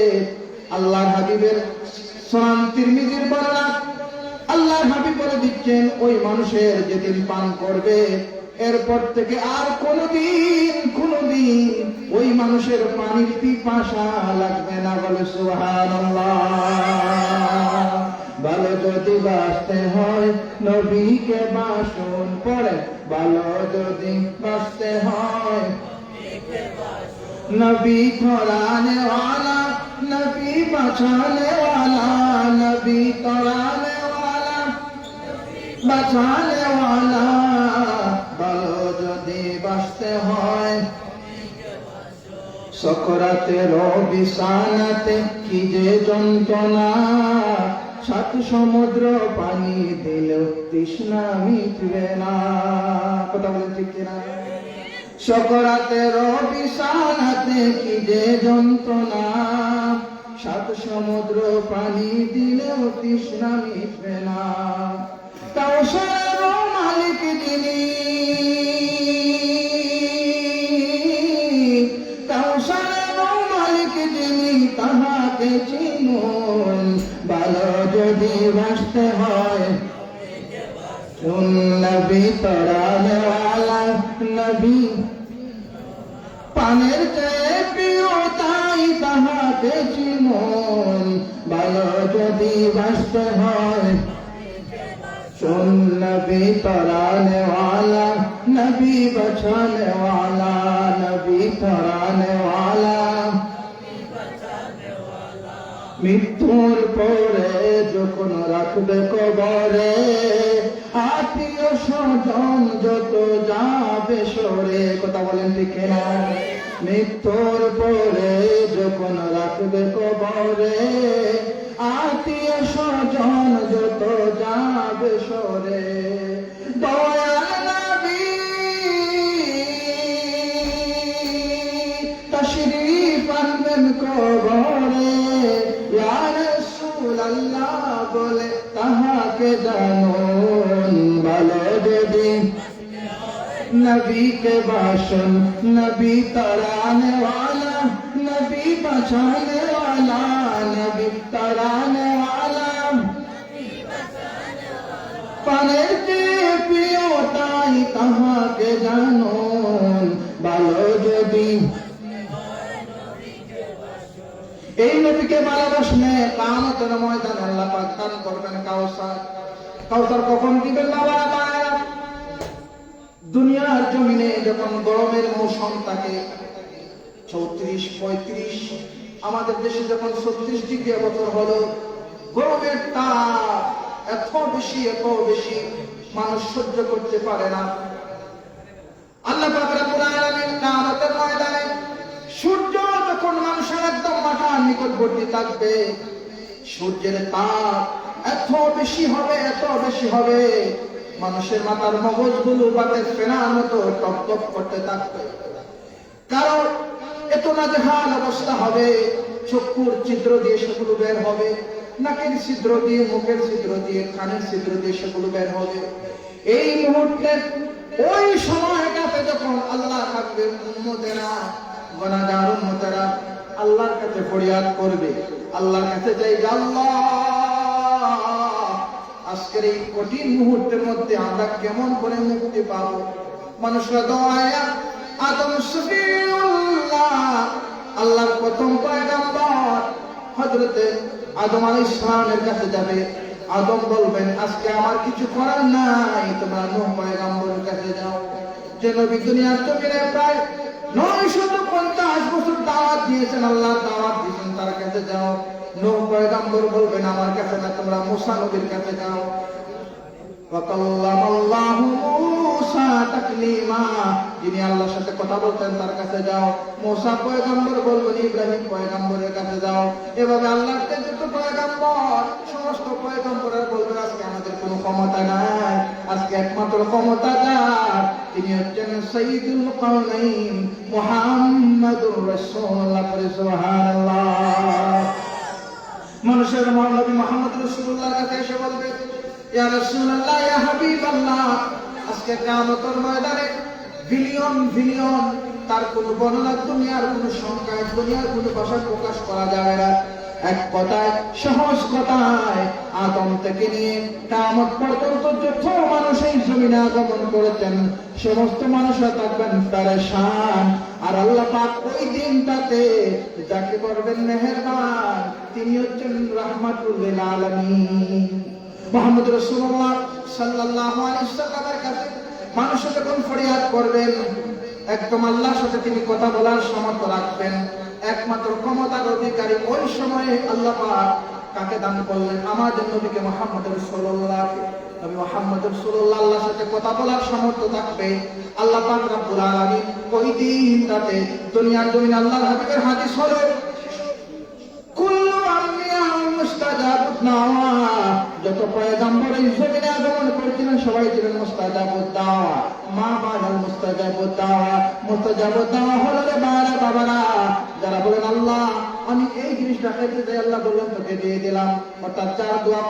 আল্লাহর হাবিবের সুনান তিরমিজির বর্ণনা, আল্লাহর হাবিব বলে দিচ্ছেন ওই মানুষের যেদিন পান করবে, এরপর থেকে আর কোনদিন ওই মানুষের পানির পিপাসা লাগবে না। বলে সুবহানাল্লাহ। ভালো যদি বাঁচতে হয় নবীকে বাসন পড়ে, ভালো যদি বাঁচতে হয় নবী ধরানে ওয়ালা, নবী বাঁচানে ওয়ালা, নবী ধরানে ওয়ালা, বাঁচানে ওয়ালা। ভালো যদি বাঁচতে হয় সকরাতের বিছানাতে কি যে যন্ত্রণা, সাত সমুদ্র পানি দিলেও তৃষ্ণা মিটবে না। কথা বলেন ঠিক কিনা? সকরাতের বিছানাতে কি যে যন্ত্রণা, সাত সমুদ্র পানি দিলেও তৃষ্ণা মিটবে না। কাউসারের মালিক যিনি, কাউসারের মালিক যিনি, তাহাকে চিনুন। ভালো যদি বাঁচতে হয় নবী তরানেওয়ালা, নবী পানের চেয়ে প্রিয় তাই তাহাকে চিনুন। ভালো যদি বাঁচতে হয় নবী তরানেওয়ালা, নবী বচানেওয়ালা, নবী তরানেওয়ালা। মৃত্যুর পরে যখন রাখবে কবরে, আত্মীয় স্বজন যত যাবে সরে। কথা বলেন ঠিক না? মৃত্যুর পরে যখন রাখবে কবরে, আত্মীয় স্বজন যত যাবে সরে। দয়াল নবী তশরীফ আনবেন কবরে, ইয়া রাসূলুল্লাহ বলে তাহাকে জানুন। ভালো যদি নবী के भाषण, नबी तराने वाला, नबी बचाने वाला, नबी तराने वाला। पाনের চেয়ে প্রিয় তাই তাহাকে জানুন। ভালো যদি এই নবীকে ভালোবাসলে কিয়ামতের ময়দানে আল্লাহ পাক দান করবেন কাউসার। কাউসার কখন দিবেন বাবা? দুনিয়ার জমিনে যখন গরমের মৌসুম থাকে 34-35, আমাদের দেশে যখন 36 ডিগ্রি বছর হলো, গরমের তাপ এত বেশি মানুষ সহ্য করতে পারে না। আল্লাহ পাক রব্বুল আলামিন কিয়ামতের ময়দানে সূর্য যখন মানুষের একদম মাথার নিকটবর্তী থাকবে, সূর্যের তাপ এত বেশি হবে, মানুষের মাথার মগজগুলো বাতে ফেনার মতো টপ করতে থাকবে। কারণ এত নাজেহাল অবস্থা হবে, চক্ষুর ছিদ্র দিয়ে সেগুলো বের হবে, নাকের ছিদ্র দিয়ে, মুখের ছিদ্র দিয়ে, কানের ছিদ্র দিয়ে সেগুলো বের হবে। এই মুহূর্তে ওই সময়টাতে যখন আল্লাহ থাকবে, উম্মতেরা, গুনাহগার উম্মতেরা আল্লাহর কাছে ফরিয়াদ করবে, আল্লাহর কাছে চাইবে, আল্লাহ আজকের এই কঠিন মুহূর্তের মধ্যে আমরা কেমন করে মুক্তি পাবো। মানুষরা দোয়া আদম শফিউল্লাহ, আল্লাহর প্রথম পয়গম্বর হযরতে আদম আলাইহিস সালামের কাছে যাবে। আদম বলবেন, আজকে আমার কিছু করার নাই, তোমরা নূহ পয়গম্বরের কাছে যাও। যে নবী দুনিয়ার জমিনে প্রায় 950 বছর দাওয়াত দিয়েছেন, আল্লাহ দাওয়াত দিয়েছেন, তার কাছে যাও। নূহ পয়গম্বর বলবেন, আমার কাছে না, তোমরা মুসা নবীর কাছে যাও। ওয়াকাল্লামাল্লাহু মুসা তাকলিমা, যিনি আল্লাহর সাথে কথা বলতেন, তার কাছে যাও। মুসা পয়গম্বর বলবেন, ইব্রাহিম পয়গম্বরের কাছে যাও। এভাবে আল্লাহর যত পয়গম্বর, সমস্ত পয়গম্বরের বলবেন, আজকে আমাদের কোনো ক্ষমতা নাই, আজকে একমাত্র ক্ষমতা যার, তিনি হচ্ছেন সাইয়্যিদুল কাওনাইন মুহাম্মাদুর রাসূলুল্লাহ। সুবহানাল্লাহ। মানুষের নবী মুহাম্মদ রাসূলুল্লাহর কাছে এসে বলবে, ইয়া রাসূলুল্লাহ, ইয়া হাবিবাল্লাহ, আজকে কিয়ামতের ময়দানে বিলিয়ন তার কোনো বর্ণনা, দুনিয়ার কোনো সংখ্যায়, দুনিয়ার কোনো ভাষায় প্রকাশ করা যাবে না। এক কথায়, সহজ কথায়, আদম থেকে নিয়ে কিয়ামত পর্যন্ত যত মানুষ এই জমিনে আগমন করেছেন, সমস্ত মানুষরা থাকবেন পেরেশান। আর আল্লাহ পাক ওই দিনটাতে যাকে করবেন মেহেরবান, তিনি হচ্ছেন রাহমাতুল লিল আলামিন। মুহাম্মদ রাসূলুল্লাহ সাল্লাল্লাহু আলাইহি ওয়াসাল্লামের কাছে মানুষ যখন ফরিয়াদ করবেন, একদম আল্লাহর সাথে তিনি কথা বলার সামর্থ্য রাখবেন, একমাত্র ক্ষমতার অধিকারী ওই সময়ে আল্লাহ পাক কাকে দান করলেন? আমাদের নবীকে মুহাম্মদ রাসূলুল্লাহকে। নবী মুহাম্মদ রাসূলুল্লাহ আল্লাহর সাথে কথা বলার সামর্থ্য থাকবে। আল্লাহ পাক রব্বুল আলামিন ওই দিন রাতে দুনিয়ার জমিনে আল্লাহর হাবিবের হাদিস হলো কুল্লু আম্বিয়া মুস্তাজাবুদ দাওয়া, যত পয়গম্বর এই জমিনে আগমন করেছিলেন সবাই ছিলেন মুস্তাজাবুদ দাওয়া। মা বানাল মুস্তাজাবুদ দাওয়া, মুস্তাজাবুদ দাওয়া হলো রে বাবারা যারা বলেন আল্লাহ আমি এই জিনিসটা খাইতে চাই, আল্লাহ বললেন তোকে দিয়ে দিলাম, অর্থাৎ যার দোয়া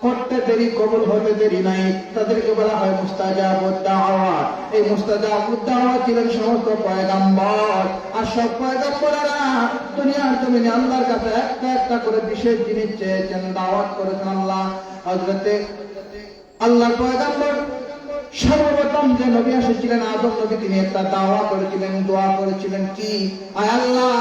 করতে দেরি কবুল হতে দেরি নাই তাদেরকে বলা হয় মুস্তাজাবুদ দাওয়া। এই মুস্তাজাবুদ দাওয়া ছিলেন সমস্ত পয়গম্বর। আর সব পয়গম্বরেরা দুনিয়ার জমিনে আল্লাহর কাছে একটা একটা করে বিশেষ জিনিস চেয়েছেন, দাওয়াত করেছেন আল্লাহ। হযরতে আল্লাহর পয়গম্বর সর্বপ্রথম যে নবী এসেছিলেন আদম নবী, তিনি একটা দাওয়া করেছিলেন, দোয়া করেছিলেন কি, আয় আল্লাহ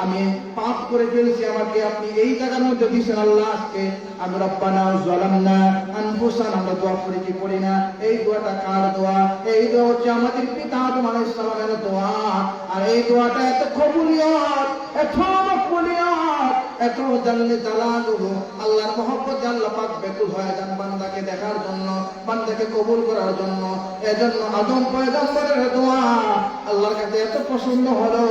আমি পাপ করে ফেলেছি, আমাকে আপনি এই জায়গার মধ্যে দিয়েছেন আল্লাহ, আজকে আমি রব্বানা যালামনা আনফুসানা, আমরা দোয়া করি কি করি না? এই দোয়াটা কার দোয়া? এই দোয়া হচ্ছে আমাদের পিতা আদম আলাইহিস সালামের দোয়া। আর এই দোয়াটা এত কবুলিয়ত, এত মকবুলিয়ত, এত জাল্লে জালালুহু, আল্লাহর মহব্বত আল্লাহ পাক বেকুল হয়ে যান বান্দাকে দেখার জন্য, বান্দাকে কবুল করার জন্য। এজন্য আদম পয়গম্বরের দোয়া আল্লাহর কাছে এত পছন্দ হলো।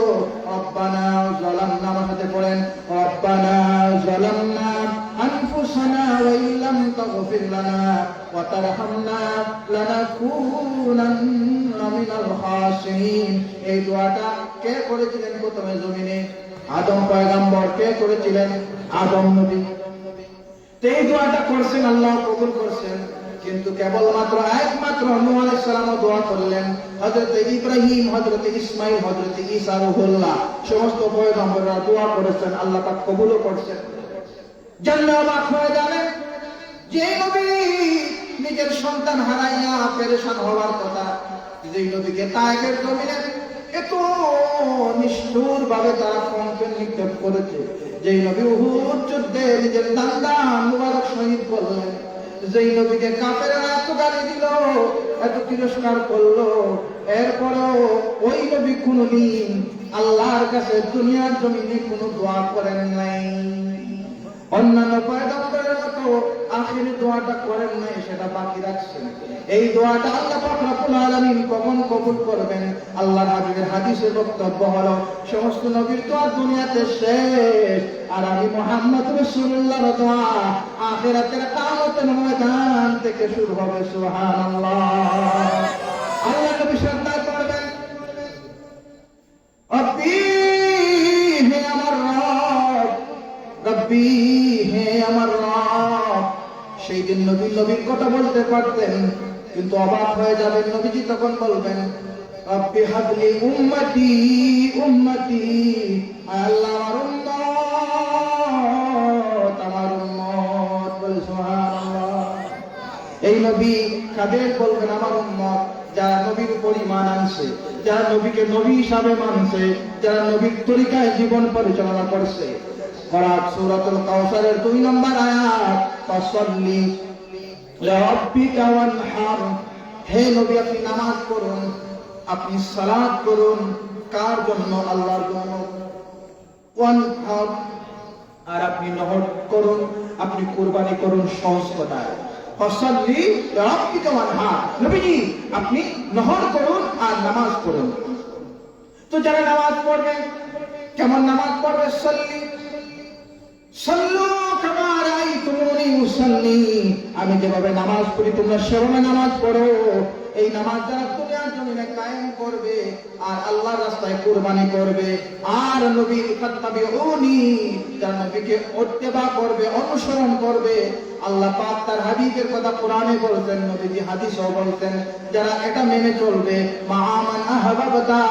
রব্বানা যালামনা, আমার সাথে পড়েন, রব্বানা যালামনা আনফুসানা ওয়া ইল্লাম তাগফির লানা ওয়া তারহামনা লানাকুনান্না মিনাল খাসিরিন। এই দোয়াটা কে করেছিলেন প্রথমে জমিনে? আদম পয়গম্বর। কে করেছিলেন? আদম নবী। এই দোয়াটা করছেন, আল্লাহ কবুল করছেন। কিন্তু কেবলমাত্র একমাত্র নূহ আলাইহিস সালাম দোয়া করলেন, হযরত ইব্রাহিম, হযরত ইসমাঈল, হযরত ঈসা রূহুল্লাহ সমস্ত পয়গম্বররা দোয়া করেছেন, আল্লাহ পাক কবুলও করছেন। জান্নাত অবাক হয়ে যাবেন, যে নবী নিজের সন্তান হারাইয়া পেরেশান হওয়ার কথা, যে নবীকে তায়েফের জমিনে এত নিষ্ঠুর ভাবে তারা কঙ্কর নিক্ষেপ করেছে, যে নবী উহুদ যুদ্ধে নিজের দান্দা মুবারক শহীদ করলেন, যেই নবীকে কাফেররা এত গালি দিল, এত তিরস্কার করলো, এরপরেও ওই নবী কোনদিন আল্লাহর কাছে দুনিয়ার জমিনে কোনো দোয়া করেন নাই। অন্যান্য পয়গম্বরের মতো আখিরি দোয়াটা করেন নাই, সেটা বাকি রাখছেন। এই দোয়াটা আল্লাহ পাক রব্বুল আলামিন কখন কবুল করবেন? আল্লাহর হাবিবের হাদিসের বক্তব্য হলো সমস্ত নবীর দোয়া দুনিয়াতে শেষ, আর আমি মুহাম্মদ রাসূলুল্লাহর দোয়া আখিরাতের কিয়ামতের ময়দান থেকে শুরু হবে। সুবহানাল্লাহ। আল্লাহ নবী সাল্লাল্লাহু আলাইহি করবেন, রব্বি হে আমার রব, রব্বি হে আমার রব। সেই দিন নবীর কথা বলতে পারতেন, কিন্তু অবাক হয়ে যাবেন নবীজি তখন বলবেন, রব্বি হাবলি উম্মতি উম্মতি, আল্লাহ আমার উম্মত, আমার উম্মত। বলে সুবহানাল্লাহ। এই নবী কাদের বলবেন? আমার উম্মত, যারা নবীর উপর ঈমান আনছে, যারা নবীকে নবী হিসাবে মানছে, যারা নবীর তরিকায় জীবন পরিচালনা করছে। করাত সূরাতুল কাউসারের 2 নম্বর আয়াত, ফাসাল্লি লিরাব্বিকা ওয়ানহার। হে নবী আপনি নামাজ পড়ুন, আপনি সালাত করুন। কার জন্য? আল্লাহর জন্য। ওয়ানহার, আর আপনি নহর করুন, আপনি কুরবানি করুন সহজ কথায়। ফাসাল্লি লিরাব্বিকা ওয়ানহার, নবীজি আপনি নহর করুন আর নামাজ পড়ুন। তো যারা নামাজ পড়বে, কেমন নামাজ পড়বে? সাল্লি সাল্লু কামা রাআইতুমুনি উসাল্লি, আমি যেভাবে নামাজ পড়ি তোমরা সেভাবে নামাজ পড়ো। এই নামাজ যারা দুনিয়ার জমিনে কায়েম করবে আর আল্লাহর রাস্তায় কুরবানি করবে, আর নবী ফাত্তাবিউনি, যারা নবীকে ইত্তেবা করবে, অনুসরণ করবে। আল্লাহ পাক তার হাবিবের কথা কোরআনে বলতেন, নবীজি হাদিসেও বলতেন, যারা এটা মেনে চলবে, মা'মান আহবাবতা,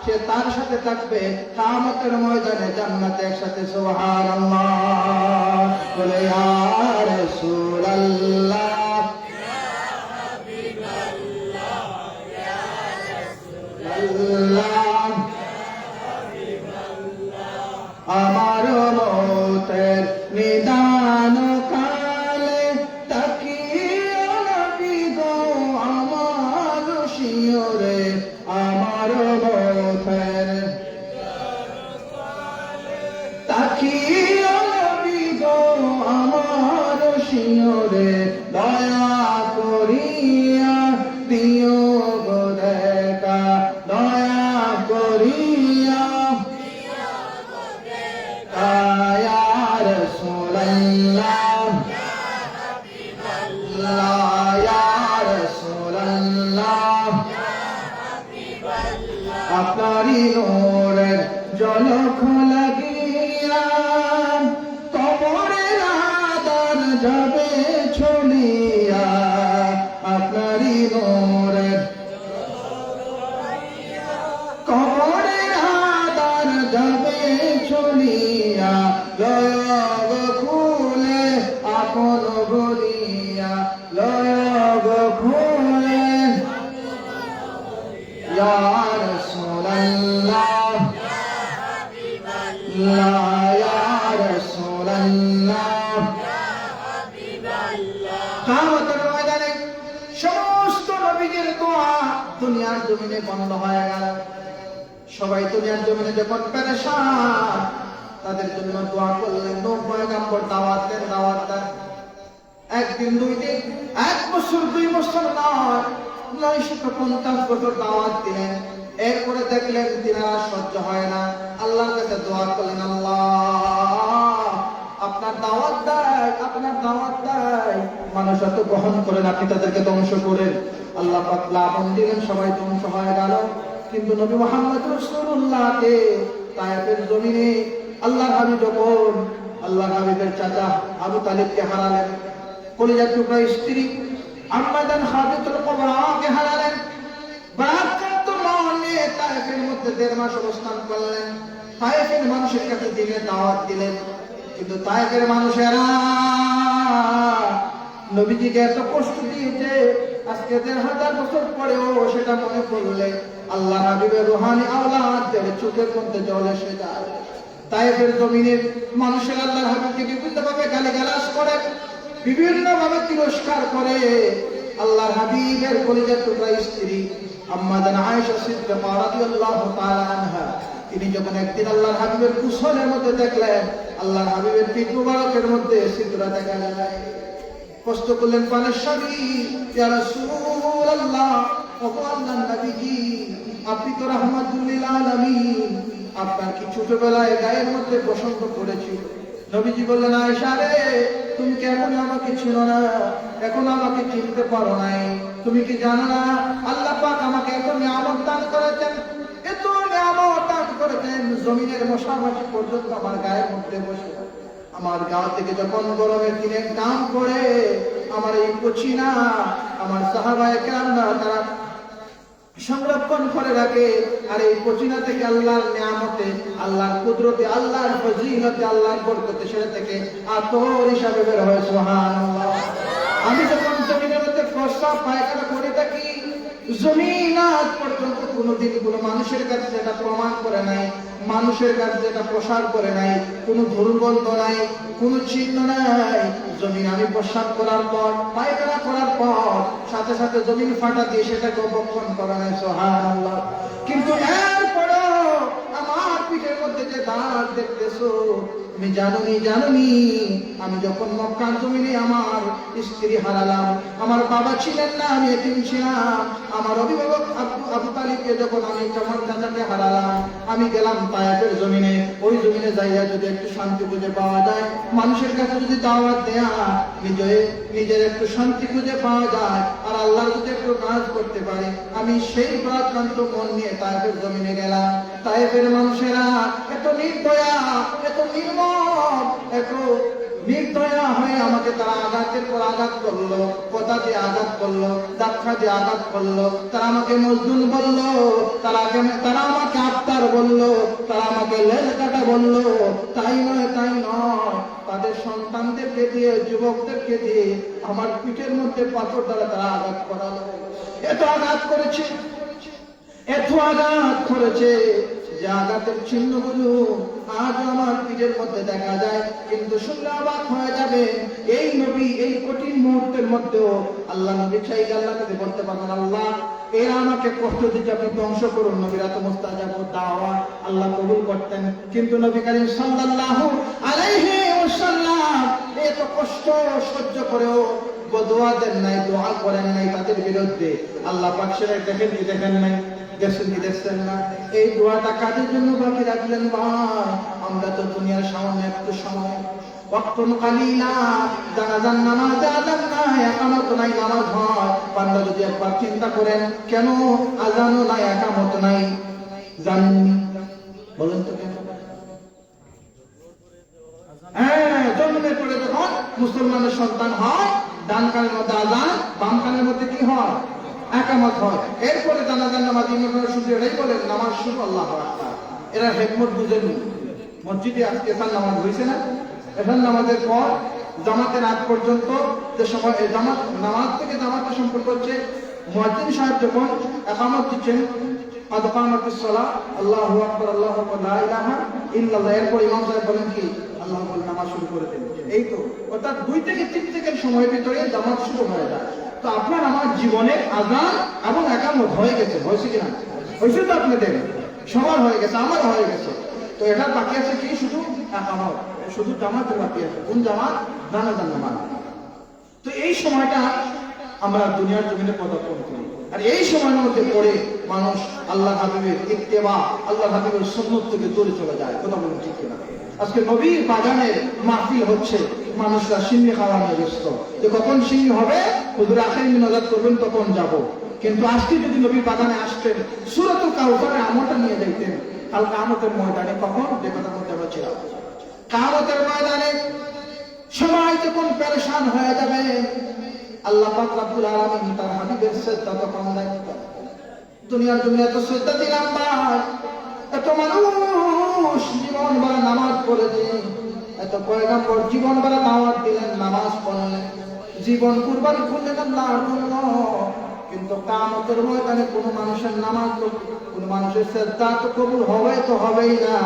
সে তার সাথে থাকবে কিয়ামতের ময়দানে জান্নাতে একসাথে। সুবহানাল্লাহ। বলে ইয়া রাসূলুল্লাহ, আমার মৌতের নিদান কালে তাকিয়ে নবী গো আমার শিয়রে, আমার মৌতের তাকিয়ে নবী গো আমার শিয়রে, দয়া করে করিয়া দিও গো দেখা দয়া করিয়া ইয়া রাসূলুল্লাহ ইয়া রাসূলুল্লাহ আপনারই নূরের ঝলক লাগিয়া কবরের আদার যাবে ছড়িয়া আপনারই নূরের কবরের আদার যাবে ছড়িয়া লয়গ খুলে আপন বলিয়া লয়গ খুলে ইয়া রাসূলুল্লাহ ইয়া রাসূলুল্লাহ কিয়ামতের ময়দানে সমস্ত নবীদের দোয়া দুনিয়ার জমিনে বন্ধ হয়ে গেল। সবাই দুনিয়ার জমিনে যখন পেরেশান তাদের জন্য দোয়া করলেন, পয়গম্বর দাওয়াত দেন। একদিন দুই দিন, 1 বছর 2 বছর নয়, 950 বছর দাওয়াত দিলেন। এরপরে দেখলেন তিনারা সহ্য হয় না, আল্লাহর কাছে দোয়া করলেন, আল্লাহ আপনার দাওয়াত দেয়, মানুষ এত গ্রহণ করেন, আপনি তাদেরকে ধ্বংস করেন। আল্লাহ পাক লাবণ দিলেন, সবাই ধ্বংস হয়ে গেল। কিন্তু নবী মুহাম্মদ রাসূলুল্লাহকে তায়েফের জমিনে আল্লাহর হাবিব যখন আল্লাহর হাবিবের চাচা আবু তালিবকে হারালেন, কলিজার টুকরা স্ত্রী আম্মা জান খাদিজাতুল কুবরাকে হারালেন, বারাকাত মনে তায়েফের মধ্যে 1.5 মাস অবস্থান করলেন। তায়েফের মানুষের কাছে দিনের দাওয়াত দিলেন, কিন্তু তায়েফের মানুষেরা নবীজিকে এত কষ্ট দিয়েছে, আজকে 1000 বছর পরেও সেটা মনে করলে আল্লাহ হাবিবের রূহানি আওলাদদের চোখের মধ্যে জল এসে যায়। তায়েফের জমিনের মানুষের আল্লাহর হাবিবকে বিভিন্নভাবে গালিগালাজ করে, বিভিন্নভাবে তিরস্কার করে। আল্লাহর হাবিবের কলিজার টুকরা স্ত্রী আম্মা জান আয়েশা সিদ্দিকা রাদিয়াল্লাহু তাআলা আনহা, তিনি যখন একদিন আল্লাহর হাবিবের কুশলের মধ্যে দেখলেন আল্লাহর হাবিবের পিঠ মুবারকের মধ্যে সিদরা দেখা যায়, কষ্ট করলেন, পানের স্বামী ইয়া রাসূলুল্লাহ, ওগো আল্লাহর নবীজি, আপনি তো রাহমাতুল লিল আলামিন, আপনার কি ছোটবেলায় গায়ের মধ্যে বসন্ত পড়েছিল? নবীজি বললেন, আয়েশা রে, তুমি কি এখনো আমাকে চিনো না? এখনো আমাকে চিনতে পারো নাই? তুমি কি জানো না আল্লাহ পাক আমাকে এত নিয়ামত দান করেছেন, এত নিয়ামত দান করেছেন, জমিনের মশা মাছি পর্যন্ত আমার গায়ের মধ্যে বসে, আমার গা থেকে যখন গরমের দিনে কাম করে আমার এই পচিনা আমার সাহাবায়ে কেরামরা তারা সংরক্ষণ করে রাখে। আর এই পচিনা থেকে আল্লাহর নিয়ামতে, আল্লাহর কুদরতে, আল্লাহর ফজিলতে, আল্লাহর বরকতে সেটা থেকে আতর হিসাবে বের হয়। সুবহানাল্লাহ। আমি যখন জমিনের মধ্যে প্রস্রাব পায়খানা করে থাকি, জমিন আজ পর্যন্ত কোনোদিন কোনো মানুষের কাছে যেটা প্রমাণ করে নাই, মানুষের কাছে যেটা প্রসার করে নাই, কোনো দুর্গন্ধ নাই, কোনো চিহ্ন নাই। জমিন আমি প্রসাব করার পর, পায়খানা করার পর সাথে সাথে জমিন ফাটা দিয়ে সেটাকে অবক্ষণ করা নাই। সুবহানাল্লাহ। কিন্তু এরপরেও আমার পিঠের মধ্যে যে দাগ দেখতেছো, তুমি জানোনি আমি যখন মক্কার জমিনে আমার স্ত্রী হারালাম, আমার বাবা ছিলেন না, আমি এতিম ছিলাম, আমার অভিভাবক আবু তালিবকে যখন আমি আমার চাচাকে হারালাম, আমি গেলাম তায়েফের জমিনে। ওই জমিনে যাইয়া যদি একটু শান্তি খুঁজে পাওয়া যায়, মানুষের কাছে যদি দাওয়াত দেয়া, নিজের একটু শান্তি খুঁজে পাওয়া যায়, আর আল্লাহর যদি একটু কাজ করতে পারি, আমি সেই প্রাক্রান্ত মন নিয়ে তায়েফের জমিনে গেলাম। তায়েফের মানুষেরা এত নির্দয়া, এত নির্মম, এত নির্দয়া হয়ে আমাকে তারা আঘাতের পর আঘাত করলো, কথা দিয়ে আঘাত করলো, ধাক্কা দিয়ে আঘাত করলো, তারা আমাকে মজদুর বললো, তারা আমাকে আফতার বললো, তারা আমাকে লেজ কাটা বললো। তাই নয়, তাদের সন্তানদেরকে দিয়ে, যুবকদেরকে দিয়ে আমার পিঠের মধ্যে পাথর দ্বারা তারা আঘাত করালো। এত আঘাত করেছে যে আঘাতের চিহ্নগুলো আজ আমার পিঠের মধ্যে দেখা যায়। কিন্তু শুনলে অবাক হয়ে যাবে, এই নবী এই কঠিন মুহূর্তের মধ্যেও আল্লাহ নবী চাইলে আল্লাহ থেকে বলতে পারেন, আল্লাহ এরা আমাকে কষ্ট দিচ্ছে, আপনি ধ্বংস করুন। নবীরা তো মুস্তাজাব দাওয়া আল্লাহ কবুল করতেন। কিন্তু নবী করিম সাল্লাল্লাহু আলাইহি ওয়াসাল্লাম এত কষ্ট সহ্য করেও বদুয়া দেন নাই, দোয়া করেন নাই তাদের বিরুদ্ধে, আল্লাহ পাক সেটা দেখেন কি দেখেন নাই? দেখছেন কি দেখছেন না? এই দোয়াটা কাদের জন্য বাকি রাখলেন ভাই? আমরা তো দুনিয়ার সামান্য একটু সময়, ওয়াক্তুন কালিলা, জানাজার নামাজ আযান নাই, একামত নাই, নামাজ হয়। বান্দা যদি একবার চিন্তা করেন কেন আযানও নাই, একামত নাই, জানেননি? বলেন তো কেন? হ্যাঁ, জন্মের পরে যখন মুসলমানের সন্তান হয়, ডান কানের মধ্যে আযান, বাম কানের মধ্যে কি হয়? একামত হয়। এরপরে জানাজার নামাজ ইমামের শুধু এটাই বলেন নামাজ শুরু, আল্লাহু আকবার। এরা হিকমত বুঝেননি। মসজিদে আজকে এসার নামাজ হয়েছে না? এসার নামাজের পর জামাতের আগ পর্যন্ত যে সময় জামাত নামাজ থেকে জামাতের সম্পর্ক হচ্ছে, মুয়াজ্জিন সাহেব যখন একামত দিচ্ছেন, قد قامت الصلاة الله أكبر الله أكبر لا إله إلا الله, এরপর ইমাম সাহেব বলেন কি আল্লাহ বলে নামাজ শুরু করে দেন। এই তো, অর্থাৎ 2 থেকে 3 সেকেন্ড সময়ের ভিতরে জামাত শুরু হয়ে যায়। তো আপনার আমার জীবনে আযান এবং একামত হয়ে গেছে, হয়েছে কিনা? হয়েছে তো, আপনাদের সবার হয়ে গেছে, আমার হয়ে গেছে। তো এটা বাকি আছে কি? শুধু একামত, শুধু জামাতের বাকি আছে। কোন জামাত? জানাজার নামাজ। তো এই সময়টা আমরা দুনিয়ার জমিনে পদার্পণ করি, আর এই সময়ের মধ্যে পড়ে মানুষ আল্লাহ হাবিবের ইত্তেবা, আল্লাহ হাবিবের সুন্নাত থেকে দূরে চলে যায়। কথা বলুন ঠিক কিনা? আজকে নবীর বাগানের মাহফিল হচ্ছে, মানুষরা সিন্নি খাওয়া নিয়ে ব্যস্ত, যে কখন সিন্নি হবে, হুজুর আখেরি মিনাজাত করবেন তখন যাব। কিন্তু আজকে যদি নবীর বাগানে আসতেন, সূরাতুল কাউসারের আমলটা নিয়ে যাইতেন, কাল কিয়ামতের ময়দানে কখন, যে কথার মধ্যে আমরা ছিলাম, কিয়ামতের ময়দানে সবাই যখন পেরেশান হয়ে যাবে, আল্লাহ পাক রব্বুল আলামিন তার হাবিবের সিজদা তখন দেখবেন। দুনিয়ার জন্য এত সিজদা দিলাম ভাই, এত মানুষ জীবন ভরা নামাজ পড়েছে, এত পয়গম্বর জীবন ভরা দাওয়াত দিলেন, নামাজ পড়লেন, জীবন কুরবানি করলেন আল্লাহর জন্য, কিন্তু কিয়ামতের ময়দানে কোনো মানুষের নামাজ, কোনো মানুষের সিজদা তো কবুল হবে তো হবেই না।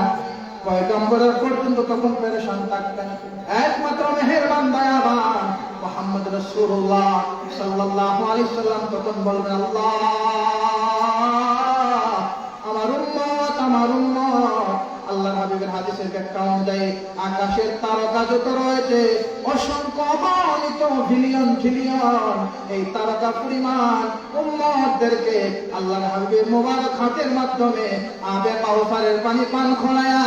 পয়গম্বরের পর্যন্ত তখন পেরেশান থাকতেন। একমাত্র মেহেরবান দয়াবান মুহাম্মদ রাসূলুল্লাহ সাল্লাল্লাহু আলাইহি সাল্লাম তখন বলবেন, আল্লাহ আমার উম্মত, আমার উম্মত। আল্লাহর হাবিবের হাদিসের ব্যাখ্যা অনুযায়ী আকাশের তারকা যত রয়েছে, অসংখ্য অগণিত বিলিয়ন ট্রিলিয়ন এই তারকা পরিমাণ উম্মতদেরকে আল্লাহর হাবিবের মোবারক হাতের মাধ্যমে আবে কাউসারের পানি পান করায়া